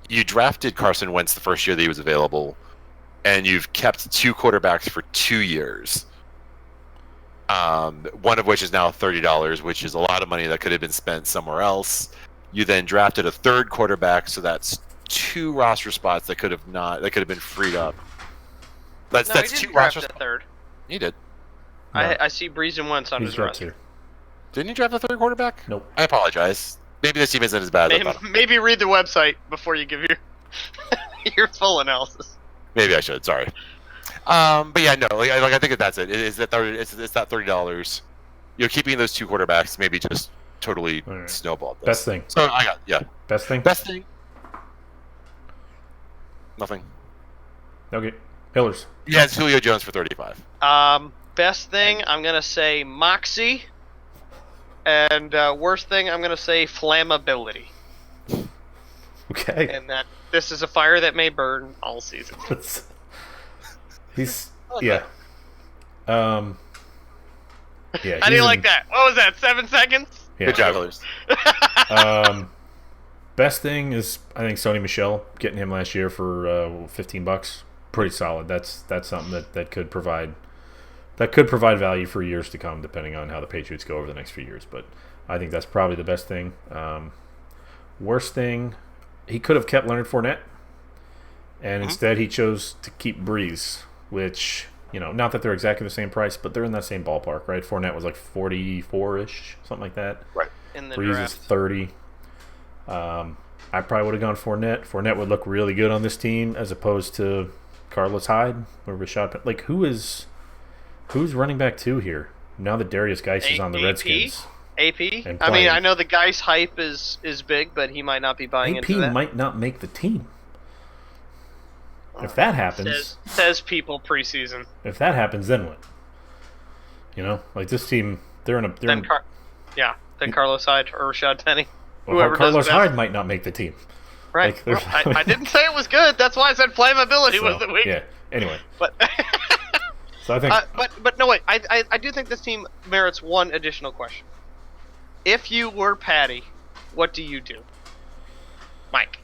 you drafted Carson Wentz the first year that he was available, and you've kept two quarterbacks for 2 years. One of which is now $30, which is a lot of money that could have been spent somewhere else. You then drafted a third quarterback, so that's two roster spots that could have been freed up. That's No, he two didn't roster draft spots. a third. You did. No. I see Breeze and Wentz on He's his got roster. two. Didn't you draft a third quarterback? Nope. I apologize. Maybe this team isn't as bad as I thought. Maybe read the website before you give your your full analysis. Maybe I should. Sorry. But yeah, no. I think that's it. It's that $30. You're keeping those two quarterbacks. Maybe just totally All right. snowballed this. Best thing. So I got Best thing. best thing. Nothing. Okay. Pillars. Yeah, it's Julio Jones for 35. Best thing, I'm gonna say Moxie, and worst thing, I'm gonna say flammability, Okay. and that this is a fire that may burn all season. He's yeah. Yeah. How do you like that? What was that? 7 seconds? Yeah. Good job, Hillers. Best thing is I think Sony Michel getting him last year for $15. Pretty solid. That's something that could provide value for years to come, depending on how the Patriots go over the next few years. But I think that's probably the best thing. Worst thing, he could have kept Leonard Fournette, and instead he chose to keep Breeze, which, not that they're exactly the same price, but they're in that same ballpark, right? Fournette was like 44-ish, something like that. Right. In the Breeze draft. is 30. I probably would have gone Fournette. Fournette would look really good on this team as opposed to Carlos Hyde or Rashad. Like, who's running back 2 here now that Darius Geis is on the AP? Redskins? AP? And I mean, playing. I know the guy's hype is big, but he might not be buying AP into that. might not make the team. If that happens, Says people preseason. if that happens, then what? Like this team, they're in. Then Carlos Hyde or Rashad Penny. Well, whoever Carlos does best. Hyde might not make the team. Right. Like, Well, there's- I didn't say it was good. That's why I said flammability was the weak. Yeah. Anyway, But so I think but no wait. I do think this team merits one additional question. If you were Patty, what do you do? Mike.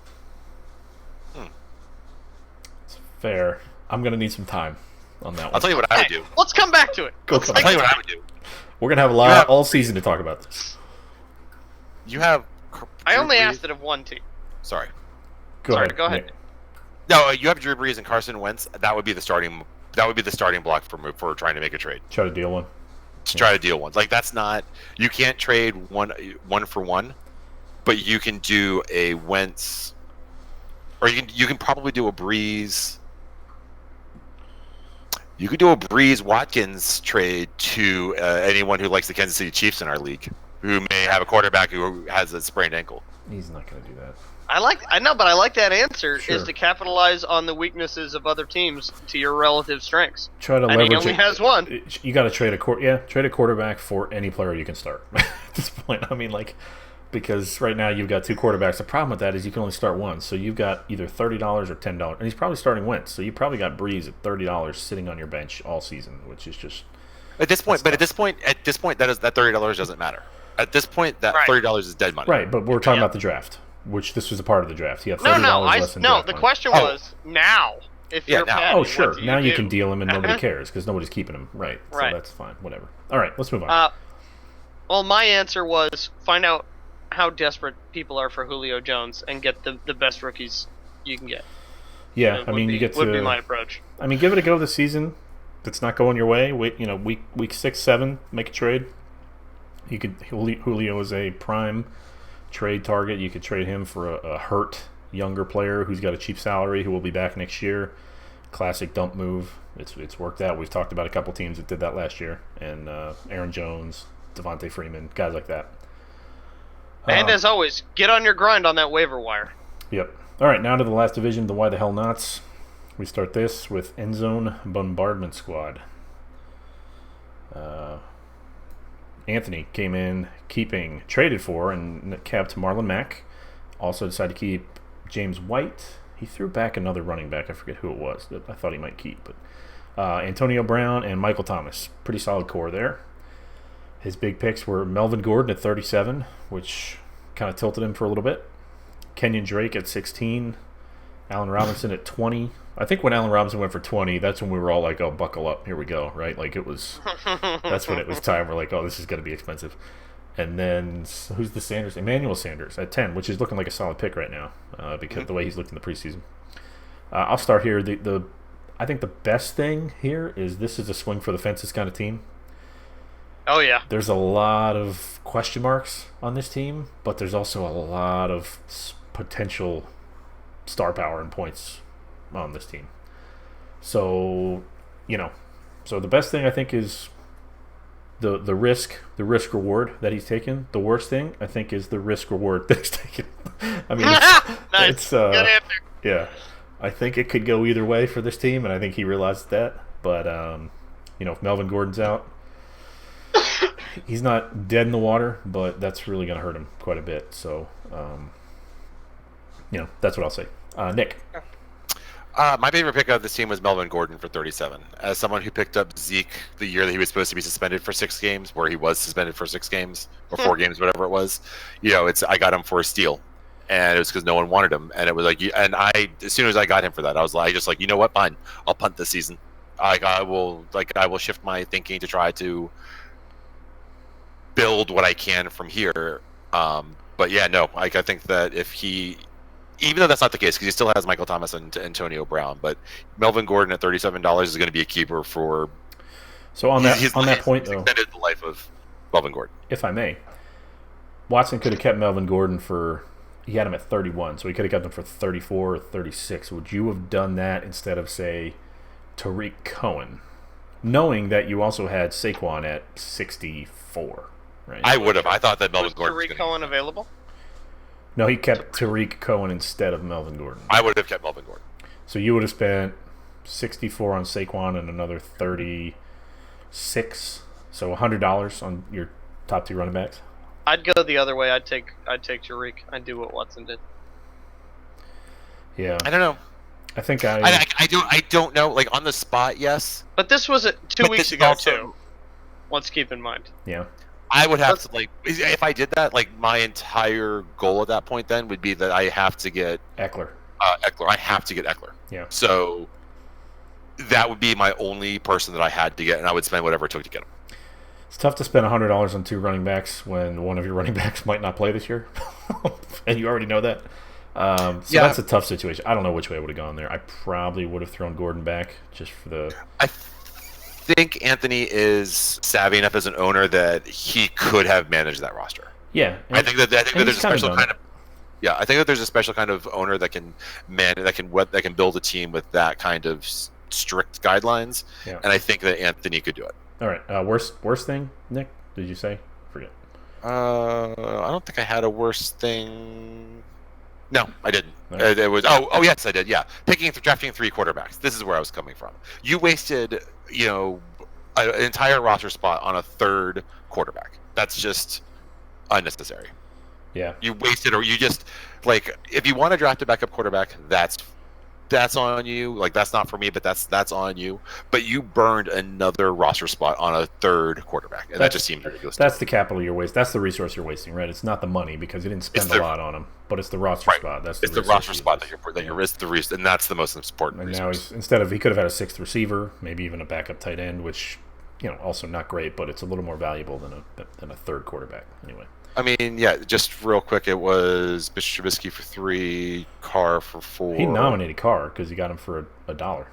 it's fair. I'm gonna need some time on that one. I'll tell you what I would Hey, do. let's come back to it. Go Let's come I'll take tell you it. what I would do. We're gonna have a lot You have- all season to talk about this. You have. I only Drew Brees- asked it of one team. Sorry. Go Sorry, ahead. go ahead. Nick. No, you have Drew Brees and Carson Wentz. That would be the starting. That would be the starting block for trying to make a trade. Try to deal one. To try to deal one. Like that's not. You can't trade one for one, but you can do a Wentz, or you can probably do a Breeze. You could do a Breeze Watkins trade to anyone who likes the Kansas City Chiefs in our league, who may have a quarterback who has a sprained ankle. He's not gonna do that. I know, but I like that answer Sure. is to capitalize on the weaknesses of other teams to your relative strengths. Try to And leverage he only it. has one. You got to trade trade a quarterback for any player you can start at this point. I mean, because right now you've got 2 quarterbacks. The problem with that is you can only start one, so you've got either $30 or $10, and he's probably starting Wentz. So you probably got Breeze at $30 sitting on your bench all season, which is just At this point, that $30 doesn't matter. At this point, that Right. $30 is dead money. right. But we're talking Yeah. about the draft, which this was a part of the draft. He had No, $30 no, less than no. draft The money. question Oh. was now. If Yeah, you're now. Patty, Oh, what sure. do Now you do? can deal him and nobody cares because nobody's keeping him. Right. Right. So that's fine. Whatever. All right. Let's move on. Well, my answer was find out how desperate people are for Julio Jones and get the best rookies you can get. yeah. Would I mean, be, you get would be to. my approach. I mean, give it a go this season. If it's not going your way, wait. Week 6, 7, make a trade. Julio is a prime trade target. You could trade him for a hurt younger player who's got a cheap salary who will be back next year. Classic dump move. It's worked out. We've talked about a couple teams that did that last year, and Aaron Jones, Devontae Freeman, guys like that. And as always, get on your grind on that waiver wire. Yep. All right, now to the last division, the Why the Hell Nots. We start this with End Zone Bombardment Squad. Anthony came in traded for and kept Marlon Mack. Also decided to keep James White. He threw back another running back. I forget who it was that I thought he might keep. But Antonio Brown and Michael Thomas. Pretty solid core there. His big picks were Melvin Gordon at 37, which kind of tilted him for a little bit. Kenyon Drake at 16. Allen Robinson at 20. I think when Allen Robinson went for 20, that's when we were all like, oh, buckle up. Here we go, right? Like it was – that's when it was time. We're like, oh, this is going to be expensive. And then who's the Sanders? Emmanuel Sanders at 10, which is looking like a solid pick right now because the way he's looked in the preseason. I'll start here. I think the best thing here is this is a swing for the fences kind of team. Oh, yeah. There's a lot of question marks on this team, but there's also a lot of potential star power and points on this team. So, the best thing I think is the risk reward that he's taken. The worst thing I think is the risk reward that he's taken. I mean, nice. Good answer. Yeah, I think it could go either way for this team, and I think he realized that. But if Melvin Gordon's out, he's not dead in the water, but that's really going to hurt him quite a bit. So, that's what I'll say. Nick. My favorite pick of this team was Melvin Gordon for 37. As someone who picked up Zeke the year that he was supposed to be suspended for 6 games, where he was suspended for 6 games or 4 games, whatever it was, I got him for a steal, and it was because no one wanted him. And it was like, and as soon as I got him for that, I was like, you know what, fine, I'll punt this season. I will shift my thinking to try to build what I can from here. But yeah, no, I think that if he. Even though that's not the case, because he still has Michael Thomas and Antonio Brown, but Melvin Gordon at $37 is going to be a keeper for. So on that point, though, extended the life of Melvin Gordon. If I may, Watson could have kept Melvin Gordon for. He had him at 31, so he could have kept him for 34 or 36. Would you have done that instead of, say, Tariq Cohen, knowing that you also had Saquon at 64? Right. I would have. I thought that Melvin Gordon was Tariq Cohen available. No, he kept Tariq Cohen instead of Melvin Gordon. I would have kept Melvin Gordon. So you would have spent 64 on Saquon and another 36, so $100 on your top 2 running backs. I'd go the other way. I'd take Tariq. I'd do what Watson did. Yeah. I don't know. I think I don't know. Like on the spot, yes. But this was 2 weeks ago too. Let's keep in mind. Yeah. I would have to if I did that, my entire goal at that point then would be that I have to get Eckler. I have to get Eckler. Yeah. So that would be my only person that I had to get, and I would spend whatever it took to get him. It's tough to spend $100 on 2 running backs when one of your running backs might not play this year, and you already know that. That's a tough situation. I don't know which way I would have gone there. I probably would have thrown Gordon back just for the. I think Anthony is savvy enough as an owner that he could have managed that roster. Yeah, I think that there's a special kind of. Yeah, I think that there's a special kind of owner that can build a team with that kind of strict guidelines, and I think that Anthony could do it. All right, worst thing, Nick? Did you say? Forget. I don't think I had a worse thing. No, I didn't. Right. It was. Oh, yes, I did. Yeah, drafting 3 quarterbacks. This is where I was coming from. You wasted, an entire roster spot on a 3rd quarterback. That's just unnecessary. Yeah. You wasted, or you just if you want to draft a backup quarterback, that's on you. That's not for me, but that's on you. But you burned another roster spot on a 3rd quarterback, and that just seems ridiculous. That's the capital you're wasting. That's the resource you're wasting, right? It's not the money because you didn't spend a lot on him, but it's the roster spot. It's the roster spot that you're risk the risk, and that's the most important. And now he could have had a 6th receiver, maybe even a backup tight end, which also not great, but it's a little more valuable than a 3rd quarterback anyway. I mean, yeah, just real quick, it was Bishop Trubisky for 3, Carr for 4. He nominated Carr because he got him for $1.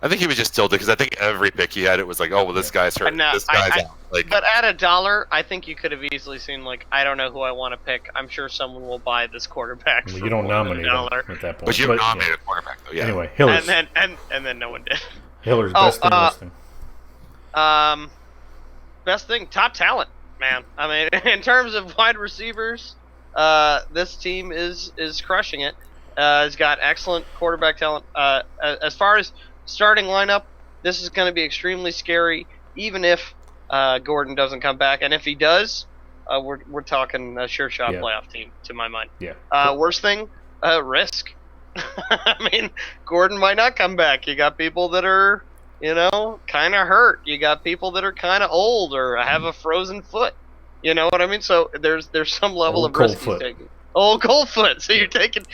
I think he was just tilted because I think every pick he had, it was like, oh, well, this guy's hurt. No, This guy's out. Like, but at $1, I think you could have easily seen, like, I don't know who I want to pick. I'm sure someone will buy this quarterback. Well, for you don't more than nominate him $1. at that point. but you nominated a quarterback, though. Yeah. Anyway, Hillers. And then no one did. Hillers, best thing, worst thing. Best thing, top talent, man. I mean, in terms of wide receivers, this team is crushing it. It's got excellent quarterback talent. As far as starting lineup, this is going to be extremely scary, even if Gordon doesn't come back. And if he does, we're talking a sure shot playoff team, to my mind. Yeah. Worst thing, risk. I mean, Gordon might not come back. You got people that are, kind of hurt. You got people that are kind of old or have a frozen foot. You know what I mean? So there's some level of risk he's taking. Old cold foot. So you're taking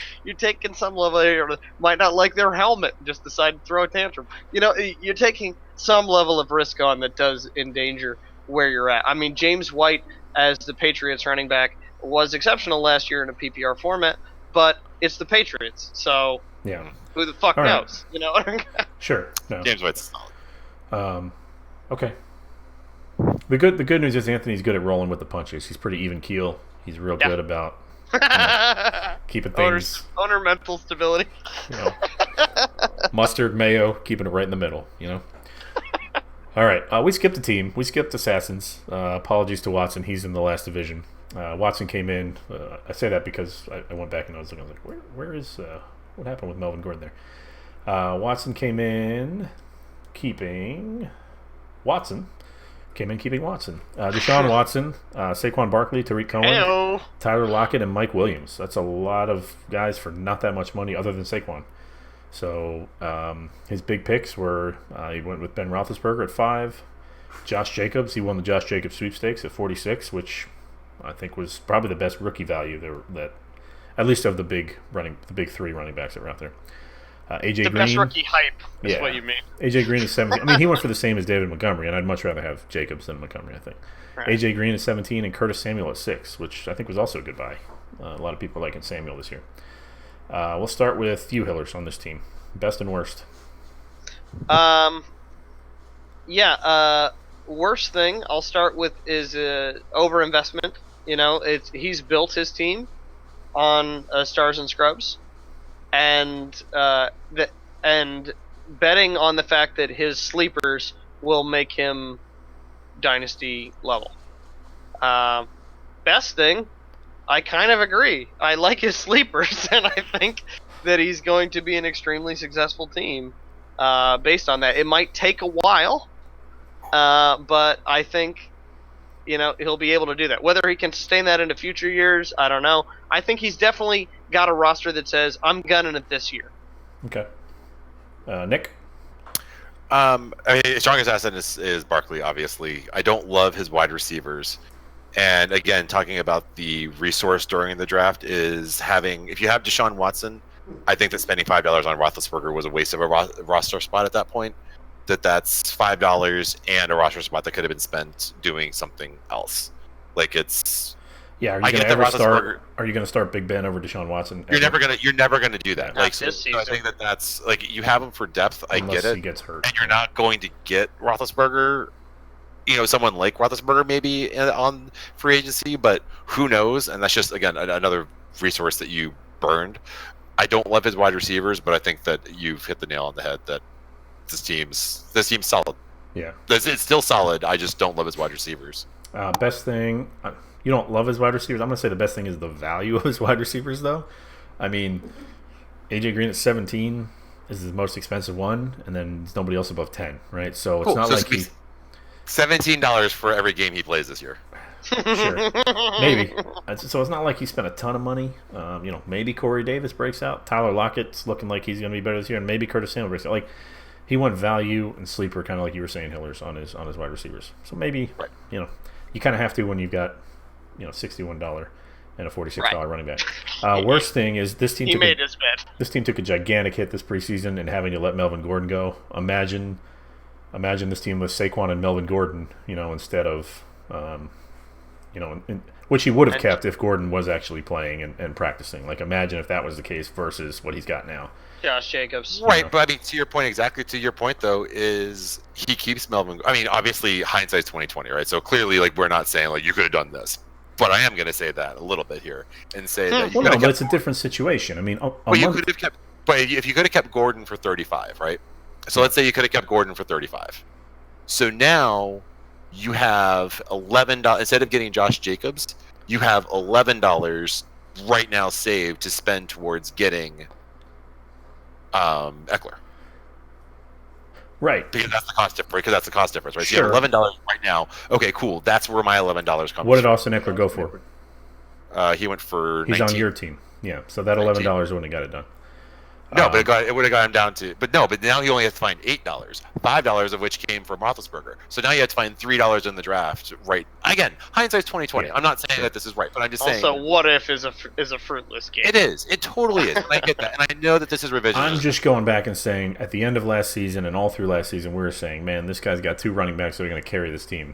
some level here. Might not like their helmet and just decide to throw a tantrum. You're taking some level of risk on that does endanger where you're at. I mean, James White as the Patriots running back was exceptional last year in a PPR format, but it's the Patriots. So who the fuck knows? You know what I mean? Sure. No. James White's solid. Okay. The good news is Anthony's good at rolling with the punches. He's pretty even keel. He's real good about keeping things owner mental stability. Mustard, mayo, keeping it right in the middle. All right, we skipped a team. We skipped Assassins. Apologies to Watson. He's in the last division. Watson came in. I say that because I went back and I was looking. I was like, where is what happened with Melvin Gordon there? Watson came in keeping Watson. Deshaun Watson, Saquon Barkley, Tariq Cohen, Hey-o. Tyler Lockett, and Mike Williams. That's a lot of guys for not that much money other than Saquon. So his big picks were he went with Ben Roethlisberger at 5. Josh Jacobs, he won the Josh Jacobs sweepstakes at 46, which I think was probably the best rookie value that at least of the big 3 running backs that were out there. AJ Green. The best rookie hype is what you mean. AJ Green is 17. I mean, he went for the same as David Montgomery, and I'd much rather have Jacobs than Montgomery, I think. Right. AJ Green is 17 and Curtis Samuel at 6, which I think was also a good buy. A lot of people are liking Samuel this year. We'll start with you, Hillers, on this team. Best and worst. Worst thing I'll start with is overinvestment. He's built his team on stars and scrubs. And betting on the fact that his sleepers will make him dynasty level. Best thing, I kind of agree. I like his sleepers, and I think that he's going to be an extremely successful team based on that. It might take a while, but I think he'll be able to do that. Whether he can sustain that into future years, I don't know. I think he's definitely got a roster that says, I'm gunning it this year. Okay. Nick? I mean, strongest asset is Barkley, obviously. I don't love his wide receivers. And again, talking about the resource during the draft is if you have Deshaun Watson, I think that spending $5 on Roethlisberger was a waste of a roster spot at that point. That's $5 and a roster spot that could have been spent doing something else. Like it's. Yeah, are you going to start Big Ben over Deshaun Watson? You're never gonna do that. Not so this I think that's like you have him for depth. Unless I get it. He gets hurt, and you're not going to get Roethlisberger. Someone like Roethlisberger maybe on free agency, but who knows? And that's just again another resource that you burned. I don't love his wide receivers, but I think that you've hit the nail on the head. That this team's solid. Yeah, it's still solid. I just don't love his wide receivers. Best thing. You don't love his wide receivers. I'm going to say the best thing is the value of his wide receivers, though. I mean, AJ Green at 17 is the most expensive one, and then there's nobody else above 10, right? So it's not like he $17 for every game he plays this year. Sure, maybe. So it's not like he spent a ton of money. Maybe Corey Davis breaks out. Tyler Lockett's looking like he's going to be better this year, and maybe Curtis Samuel breaks out. Like he went value and sleeper, kind of like you were saying, Hillers, on his wide receivers. So maybe you kind of have to when you've got $61 and a $46 running back. Worst thing is this team. This team took a gigantic hit this preseason and having to let Melvin Gordon go. Imagine this team with Saquon and Melvin Gordon, instead of which he would have kept if Gordon was actually playing and practicing. Like, imagine if that was the case versus what he's got now. Josh Jacobs. Right, but I mean, exactly to your point, though, is he keeps Melvin. I mean, obviously, hindsight's 2020, right? So clearly, like, we're not saying like you could have done this, but I am going to say that a little bit here and say that. Well, no, but it's a different situation. I mean, you could have kept. But if you could have kept Gordon for 35, right? So let's say you could have kept Gordon for 35. So now you have $11 instead of getting Josh Jacobs. You have $11 right now saved to spend towards getting Eckler. Right. Because that's the cost difference. Because that's the cost difference, right? Sure. So you have $11 right now. Okay, cool. That's where my $11 comes from. What did Austin Eckler go for? He went for He's 19. on your team. Yeah, so that $11 wouldn't have got it done. No, but it would have got him down to. But now he only has to find $8, $5 of which came from Roethlisberger. So now you have to find $3 in the draft. Right? Again, hindsight's 2020. Yeah. I'm not saying that this is right, but I'm just saying. Also, what if is a fruitless game? It is. It totally is. And I get that, and I know that this is revision. I'm just going back and saying at the end of last season and all through last season, we were saying, man, this guy's got 2 running backs that are going to carry this team.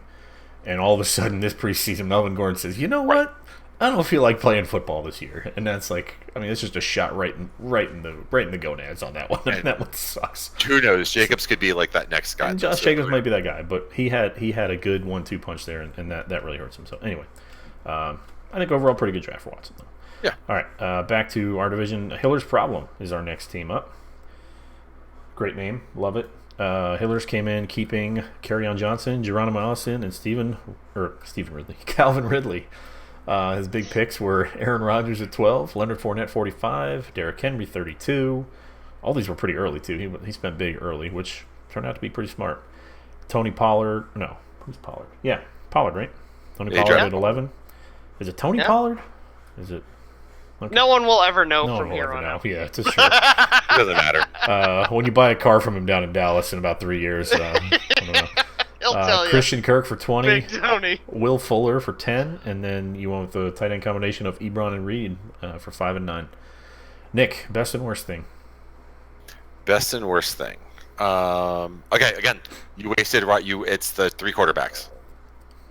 And all of a sudden, this preseason, Melvin Gordon says, you know what? Right. I don't feel like playing football this year, and that's like, I mean, it's just a shot right in the gonads on that one. I mean, that one sucks. Who knows? Jacobs could be like that next guy. And Josh Jacobs might be that guy, but he had a good 1-2 punch there, and that really hurts him. So anyway, I think overall pretty good draft for Watson though. Yeah. All right, back to our division. Hiller's Problem is our next team up. Great name, love it. Hillers came in keeping Kerryon Johnson, Geronimo Allison, and Calvin Ridley. His big picks were Aaron Rodgers at 12, Leonard Fournette 45, Derrick Henry 32. All these were pretty early too. He spent big early, which turned out to be pretty smart. Tony Pollard, no, who's Pollard? Yeah, Pollard, right? Tony Pollard at 11. Is it Tony Pollard? Is it? Okay. No one will ever know from here on out. Yeah, it's a sure. It doesn't matter. When you buy a car from him down in Dallas in about 3 years, I don't know. He'll tell you. Christian Kirk for 20, Big Tony. Will Fuller for 10, and then you went with the tight end combination of Ebron and Reed for 5 and 9. Nick, best and worst thing. Best and worst thing. Okay, again, you wasted it's the 3 quarterbacks.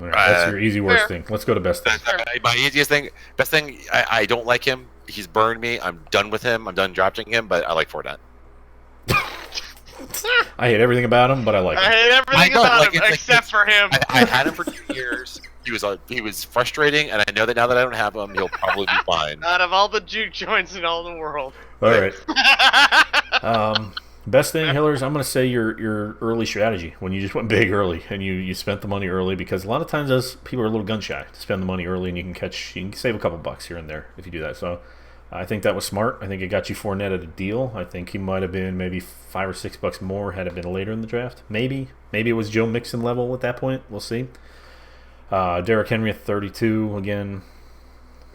All right, that's your easy worst thing. Let's go to best thing. My easiest thing, best thing. I don't like him. He's burned me. I'm done with him. I'm done drafting him. But I like Fournette. I hate everything about him, but I like him. I hate everything about him except for him. I've had him for 2 years. He was frustrating, and I know that now that I don't have him, he'll probably be fine. Out of all the juke joints in all the world. All right. Best thing, Hillers, I'm going to say your early strategy when you just went big early and you spent the money early, because a lot of times those people are a little gun shy to spend the money early, and you can save a couple bucks here and there if you do that. So I think that was smart. I think it got you Fournette at a deal. I think he might have been maybe $5 or $6 more had it been later in the draft. Maybe it was Joe Mixon level at that point. We'll see. Derrick Henry at 32 again.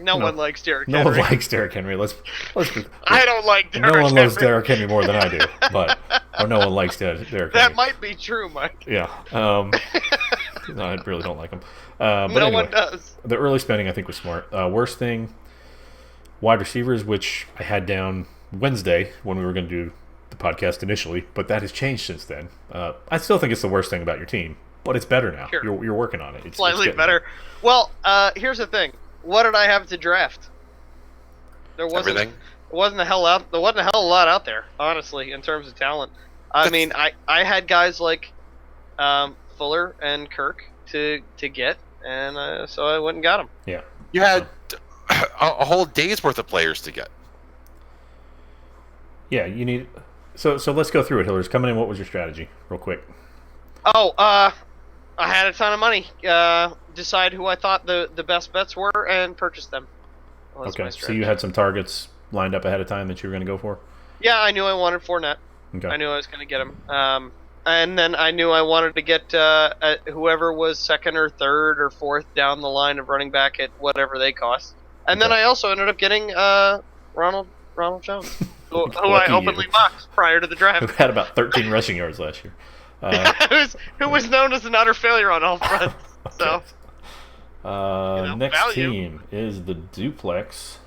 No one likes Derrick Henry. No one likes Derrick Henry. Let's I don't like Derrick Henry. No one loves Derrick Henry more than I do, or no one likes Derrick Henry. That might be true, Mike. Yeah. No, I really don't like him. But anyway, one does. The early spending, I think, was smart. Worst thing, wide receivers, which I had down Wednesday when we were going to do the podcast initially, but that has changed since then. I still think it's the worst thing about your team, but it's better now. Sure. You're working on it. It's slightly better. Well, here's the thing. What did I have to draft? There wasn't. Everything. There wasn't a hell of a lot out there, honestly, in terms of talent. I mean, I had guys like Fuller and Kirk to get, and so I went and got them. Yeah. You had a whole day's worth of players to get. Yeah, you need. So let's go through it, Hillers. Coming in, what was your strategy, real quick? Oh, I had a ton of money. Decide who I thought the best bets were and purchase them. Okay, so you had some targets lined up ahead of time that you were going to go for? Yeah, I knew I wanted Fournette. Okay. I knew I was going to get him. And then I knew I wanted to get whoever was second or third or fourth down the line of running back at whatever they cost. And then I also ended up getting Ronald Jones, who I openly mocked prior to the draft. Who had about 13 rushing yards last year. Who was known as an utter failure on all fronts. So, next value. team is the duplex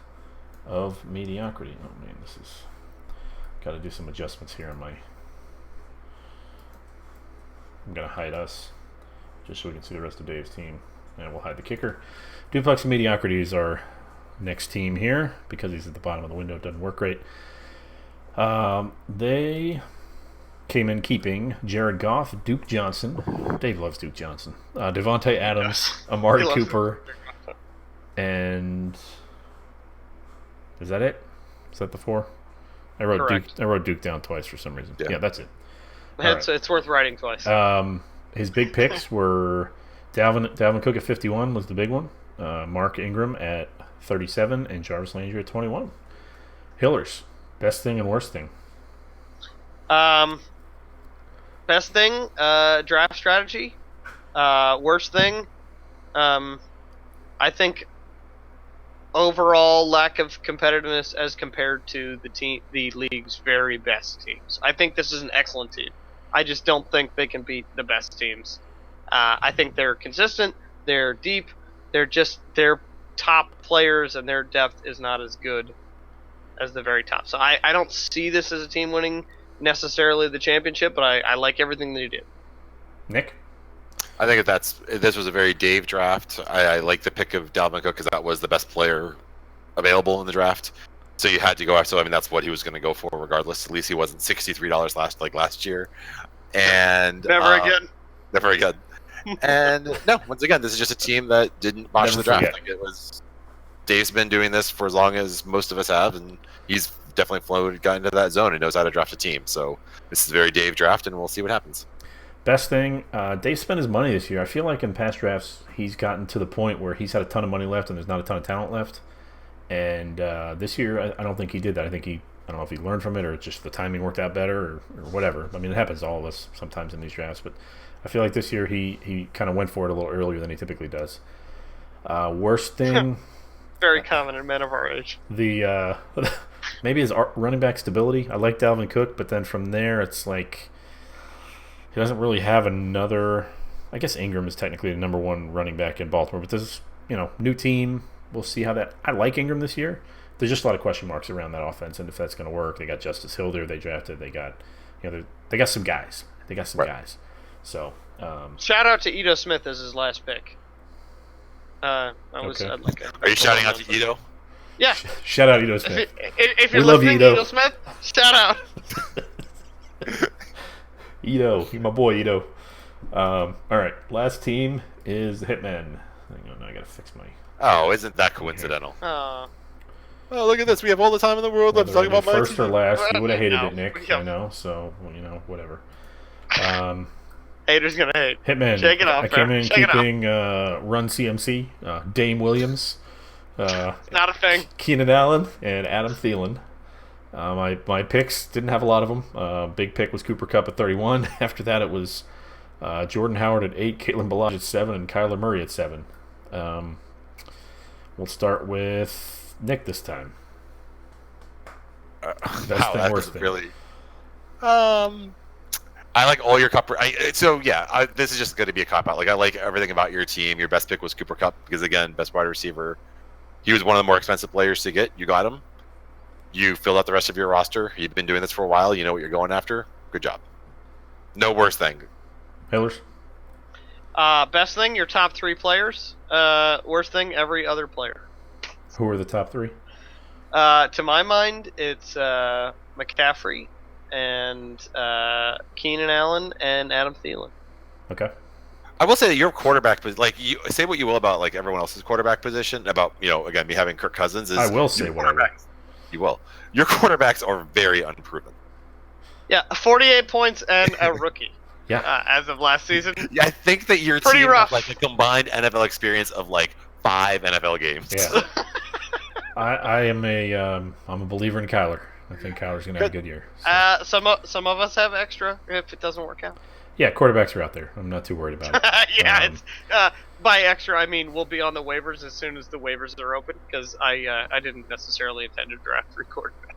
of mediocrity. Oh man, this is got to do some adjustments here on my. I'm gonna hide us just so we can see the rest of Dave's team. And we'll hide the kicker. Duplex and Mediocrity is our next team here because he's at the bottom of the window. It doesn't work great. They came in keeping Jared Goff, Duke Johnson. Dave loves Duke Johnson. Devontae Adams, Amari Cooper, and is that it? Is that the 4? I wrote Duke down twice for some reason. Yeah, that's it. It's worth writing twice. His big picks were Dalvin Cook at 51 was the big one. Mark Ingram at 37 and Jarvis Landry at 21. Hillers, best thing and worst thing. Best thing, draft strategy. Worst thing, I think overall lack of competitiveness as compared to the league's very best teams. I think this is an excellent team. I just don't think they can beat the best teams. I think they're consistent. They're deep. Their top players and their depth is not as good as the very top. So I don't see this as a team winning necessarily the championship, but I like everything they do. Nick? I think this was a very Dave draft. I like the pick of Dalvin Cook because that was the best player available in the draft. So you had to go after. So I mean, that's what he was going to go for, regardless. At least he wasn't $63 last year. And never again. Never again. And no, once again, this is just a team that didn't botch the draft. Like, it was. Dave's been doing this for as long as most of us have, and he's definitely got into that zone and knows how to draft a team. So this is a very Dave draft, and we'll see what happens. Best thing, Dave spent his money this year. I feel like in past drafts, he's gotten to the point where he's had a ton of money left and there's not a ton of talent left. And this year, I don't think he did that. I don't know if he learned from it or just the timing worked out better or whatever. I mean, it happens to all of us sometimes in these drafts. But I feel like this year he kind of went for it a little earlier than he typically does. Worst thing... Very common in men of our age. The maybe his running back stability. I like Dalvin Cook, but then from there, it's like... He doesn't really have another. I guess Ingram is technically the number 1 running back in Baltimore, but this is, new team. We'll see how that. I like Ingram this year. There's just a lot of question marks around that offense and if that's going to work. They got Justice Hill there. They drafted. They got, they got some guys. Guys. So shout out to Ito Smith as his last pick. Are you shouting out to Ito? Yeah. Shout out Ito Smith. If you're listening to Ito Smith, shout out. Ito, my boy Ito. All right, last team is the Hitmen. Hang on, I gotta fix my. Oh, isn't that coincidental? Oh, look at this. We have all the time in the world. I'm talking about my first team. or last. You would have hated it, Nick. I know. So whatever. Haters gonna hate. Hitmen. Shake it off. I came in keeping Run CMC, Dame Williams. Not a thing. Keenan Allen and Adam Thielen. My picks didn't have a lot of them. Big pick was Cooper Kupp at 31. After that, it was Jordan Howard at 8, Caitlin Balaj at 7, and Kyler Murray at 7. We'll start with Nick this time. Best thing, worst thing. Really. I like all your Kupp. This is just going to be a cop out. Like, I like everything about your team. Your best pick was Cooper Kupp because, again, best wide receiver. He was one of the more expensive players to get. You got him. You filled out the rest of your roster. You've been doing this for a while. You know what you're going after. Good job. No worst thing. Hillers? Best thing, your top 3 players. Worst thing, every other player. Who are the top 3? To my mind, it's McCaffrey and Keenan Allen and Adam Thielen. Okay. I will say that your quarterback, like, you say what you will about like everyone else's quarterback position, about again me having Kirk Cousins. Is I will say what I will. You will. Your quarterbacks are very unproven. Yeah, 48 points and a rookie. Yeah. As of last season. Yeah, I think that your Pretty team rough. has like a combined NFL experience of like 5 NFL games. Yeah. I'm a believer in Kyler. I think Kyler's gonna have a good year. So. Some of us have extra if it doesn't work out. Yeah, quarterbacks are out there. I'm not too worried about it. Yeah, it's by extra I mean we'll be on the waivers as soon as the waivers are open because I didn't necessarily intend to draft 3 quarterbacks.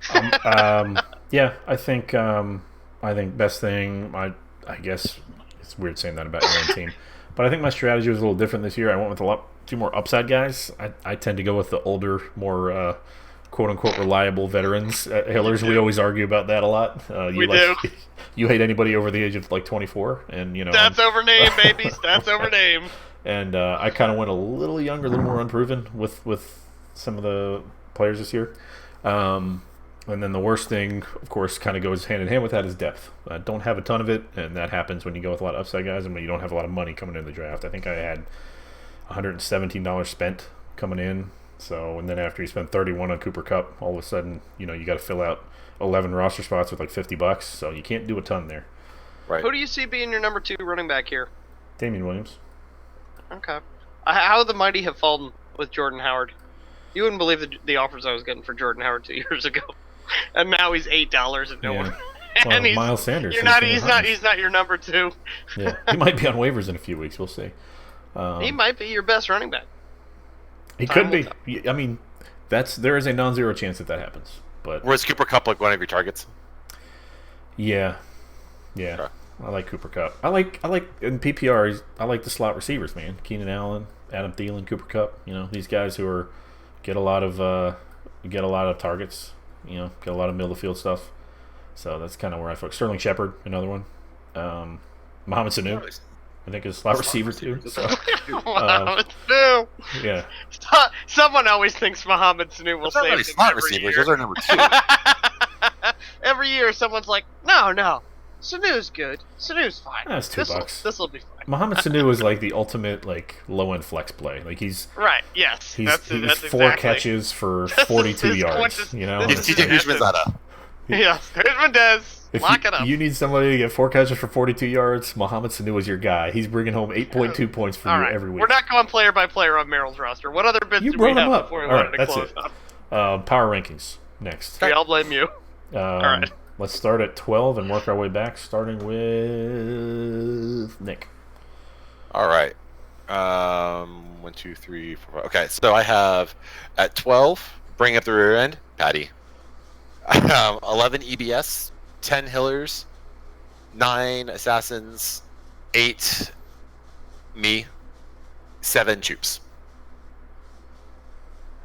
So. Yeah, I think best thing. I guess it's weird saying that about your own team, but I think my strategy was a little different this year. I went with a few more upside guys. I tend to go with the older, more quote unquote reliable veterans. Hillers, we always argue about that a lot. We do. You hate anybody over the age of like 24, and stats over name, baby. Stats over name. And I kind of went a little younger, a little more unproven with some of the players this year. And then the worst thing, of course, kind of goes hand in hand with that is depth. I don't have a ton of it, and that happens when you go with a lot of upside guys and when you don't have a lot of money coming in the draft. I think I had $117 spent coming in. So, and then after you spend 31 on Cooper Kupp, all of a sudden, you got to fill out 11 roster spots with like $50. So you can't do a ton there. Right. Who do you see being your number 2 running back here? Damian Williams. Okay. How the mighty have fallen with Jordan Howard. You wouldn't believe the offers I was getting for Jordan Howard 2 years ago. And now he's $8 and nowhere. Yeah. Well, And Miles Sanders. He's not your number 2. Yeah, he might be on waivers in a few weeks. We'll see. He might be your best running back. He could be. I mean, there is a non-zero chance that happens. But was Cooper Kupp like one of your targets? Yeah. Okay. I like Cooper Kupp. I like in PPR. I like the slot receivers, man. Keenan Allen, Adam Thielen, Cooper Kupp. These guys who get a lot of targets. Get a lot of middle of the field stuff. So that's kind of where I focus. Sterling Shepard, another one. Mohamed Sanu, I think is slot receiver too. So, Mohamed Sanu. Yeah. Someone always thinks Mohamed Sanu will save Really slot receivers. Those are number 2. Every year, someone's like, no, Sanu's good. Sanu's fine. That's $2. This will be fine. Mohamed Sanu is like the ultimate low end flex play. Like he's right. Yes. He's that's 4 catches for 42 yards. He's TJ Hughes-Mazada. Yes, Hughes-Mazada. Lock it up. You need somebody to get 4 catches for 42 yards. Mohamed Sanu is your guy. He's bringing home 8.2 points for you every week. We're not going player by player on Merrill's roster. What other bits do we have before we wanted to close up? Power rankings next. Okay, I'll blame you. All right. Let's start at 12 and work our way back, starting with Nick. All right. 1, 2, 3, 4. Okay, so I have at 12, bring up the rear end, Patty. 11 EBS, 10 Hillers, 9 Assassins, 8 me, 7 Choops.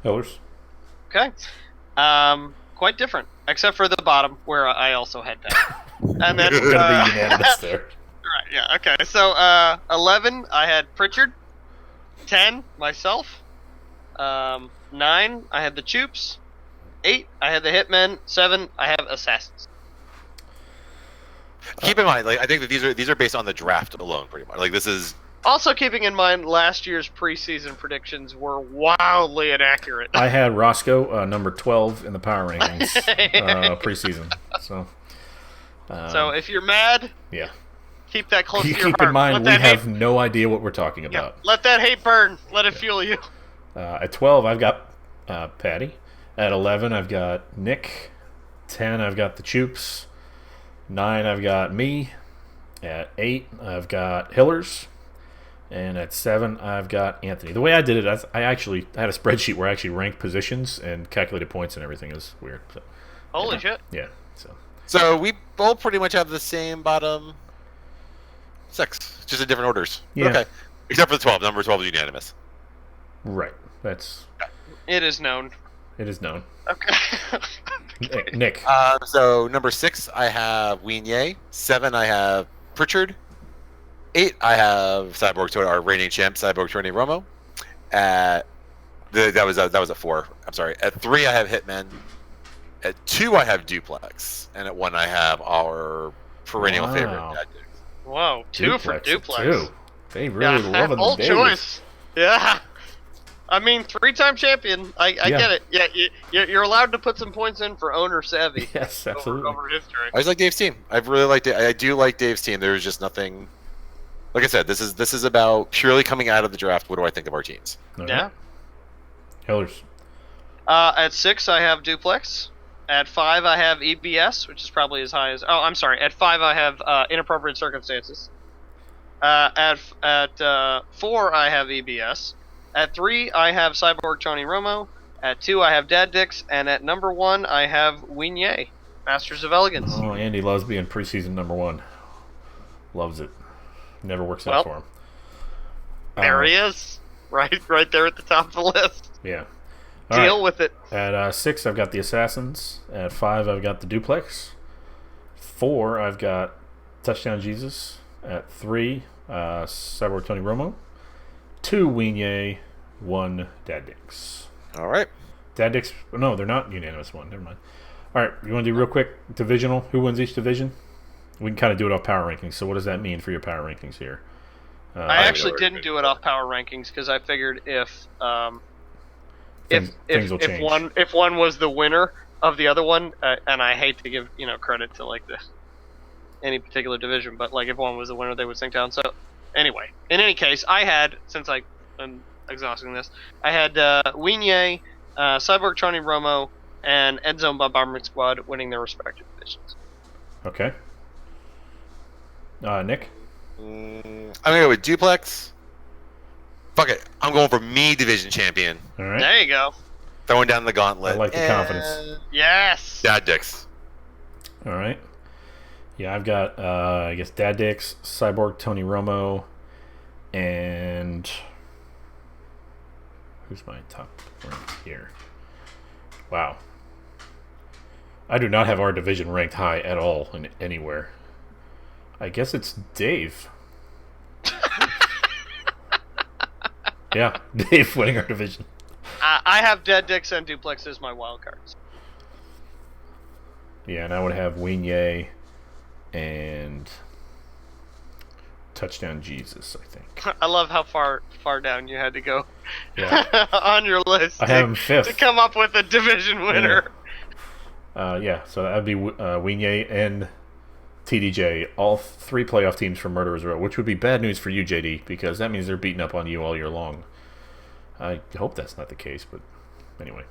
Hillers. Okay. Quite different, except for the bottom where I also had that. And then we're gonna be unanimous there. Right. Yeah. Okay. So 11, I had Pritchard. 10, myself. 9, I had the Choops. 8, I had the Hitmen. 7, I have Assassins. Keep in mind, I think that these are based on the draft alone, pretty much. This is also keeping in mind last year's preseason predictions were wildly inaccurate. I had Roscoe number 12 in the power rankings preseason. So if you're mad, yeah, keep that close to your heart. Keep in mind we have no idea what we're talking about. Yeah, let that hate burn. Let it fuel you. At 12, I've got Patty. At 11, I've got Nick. 10, I've got the Choops. 9, I've got me. At 8, I've got Hillers. And at 7, I've got Anthony. The way I did it, I had a spreadsheet where I actually ranked positions and calculated points and everything. It was weird. So, holy shit. Yeah. So we both pretty much have the same bottom 6, just in different orders. Yeah. Okay. Except for the 12. Number 12 is unanimous. Right. It is known. It is known. Okay. Nick. So number 6, I have Weenye. 7, I have Pritchard. 8, I have Cyborg Tony, our reigning champ, Cyborg Tony Romo. That was at 4. I'm sorry. At 3, I have Hitman. At 2, I have Duplex, and at 1, I have our perennial favorite. Whoa, 2 for Duplex. 2. They really love it. Old choice. Yeah. I mean, 3-time champion. I get it. Yeah, you're allowed to put some points in for owner savvy. Yes, absolutely. Over history. I just like Dave's team. I've really liked it. I do like Dave's team. There's just nothing. Like I said, this is about purely coming out of the draft. What do I think of our teams? Right. Yeah. Hillers. At 6, I have Duplex. At 5, I have EBS, which is probably as high as. Oh, I'm sorry. At 5, I have Inappropriate Circumstances. At 4, I have EBS. At 3, I have Cyborg Tony Romo. At 2, I have Dad Dix. And at number 1, I have Weenye, Masters of Elegance. Oh, Andy loves being preseason number 1. Loves it. Never works out for him. There he is. Right there at the top of the list. Yeah. Deal with it. At 6, I've got the Assassins. At 5, I've got the Duplex. 4, I've got Touchdown Jesus. At 3, Cyborg Tony Romo. 2 Wiener, 1 Dad Dicks. All right. Dad Dicks. No, they're not unanimous. One. Never mind. All right, you want to do real quick divisional? Who wins each division? We can kind of do it off power rankings. So what does that mean for your power rankings here? I actually didn't do it off power rankings because I figured if one was the winner of the other one, and I hate to give credit to like any particular division, but like if one was the winner, they would sink down. So anyway, in any case, I had, since I'm exhausting this, I had Wiener, Cyborg Tony Romo, and Ed Zone Bombardment Squad winning their respective divisions. Okay. Nick? I'm gonna go with Duplex. Fuck it, I'm going for me division champion. All right. There you go. Throwing down the gauntlet. I like the confidence. Yes. Dad Dicks. All right. Yeah, I've got, I guess, Dad Dicks, Cyborg, Tony Romo, and who's my top rank here? Wow. I do not have our division ranked high at all anywhere. I guess it's Dave. Yeah, Dave winning our division. I have Dead Dicks and Duplex as my wild cards. Yeah, and I would have Wiener and Touchdown Jesus, I think. I love how far Yeah. down you had to go on your list. I have him 5th. To come up with a division winner. Yeah, so that would be Wiener and TDJ, all 3 playoff teams from Murderers Row, which would be bad news for you, JD, because that means they're beating up on you all year long. I hope that's not the case, but anyway.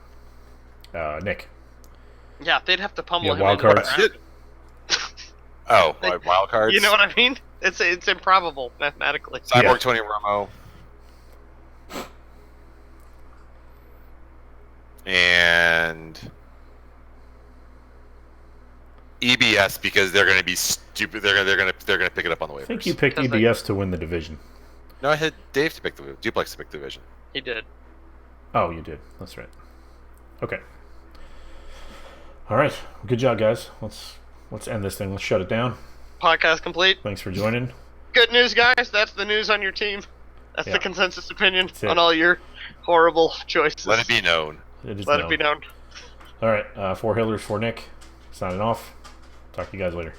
Nick. Yeah, they'd have to pummel him. Wild cards. Wild cards. You know what I mean? It's improbable mathematically. Cyborg Tony Romo. And EBS, because they're going to be stupid. They're going to pick it up on the waivers. I think you picked EBS to win the division. No, I had Dave to pick the Duplex to pick the division. He did. Oh, you did. That's right. Okay. All right. Good job, guys. Let's end this thing. Let's shut it down. Podcast complete. Thanks for joining. Good news, guys. That's the news on your team. That's the consensus opinion it. on all your horrible choices. Let it be known. Let it be known. All right. 4 Hillers, 4 Nick. Signing off. Talk to you guys later.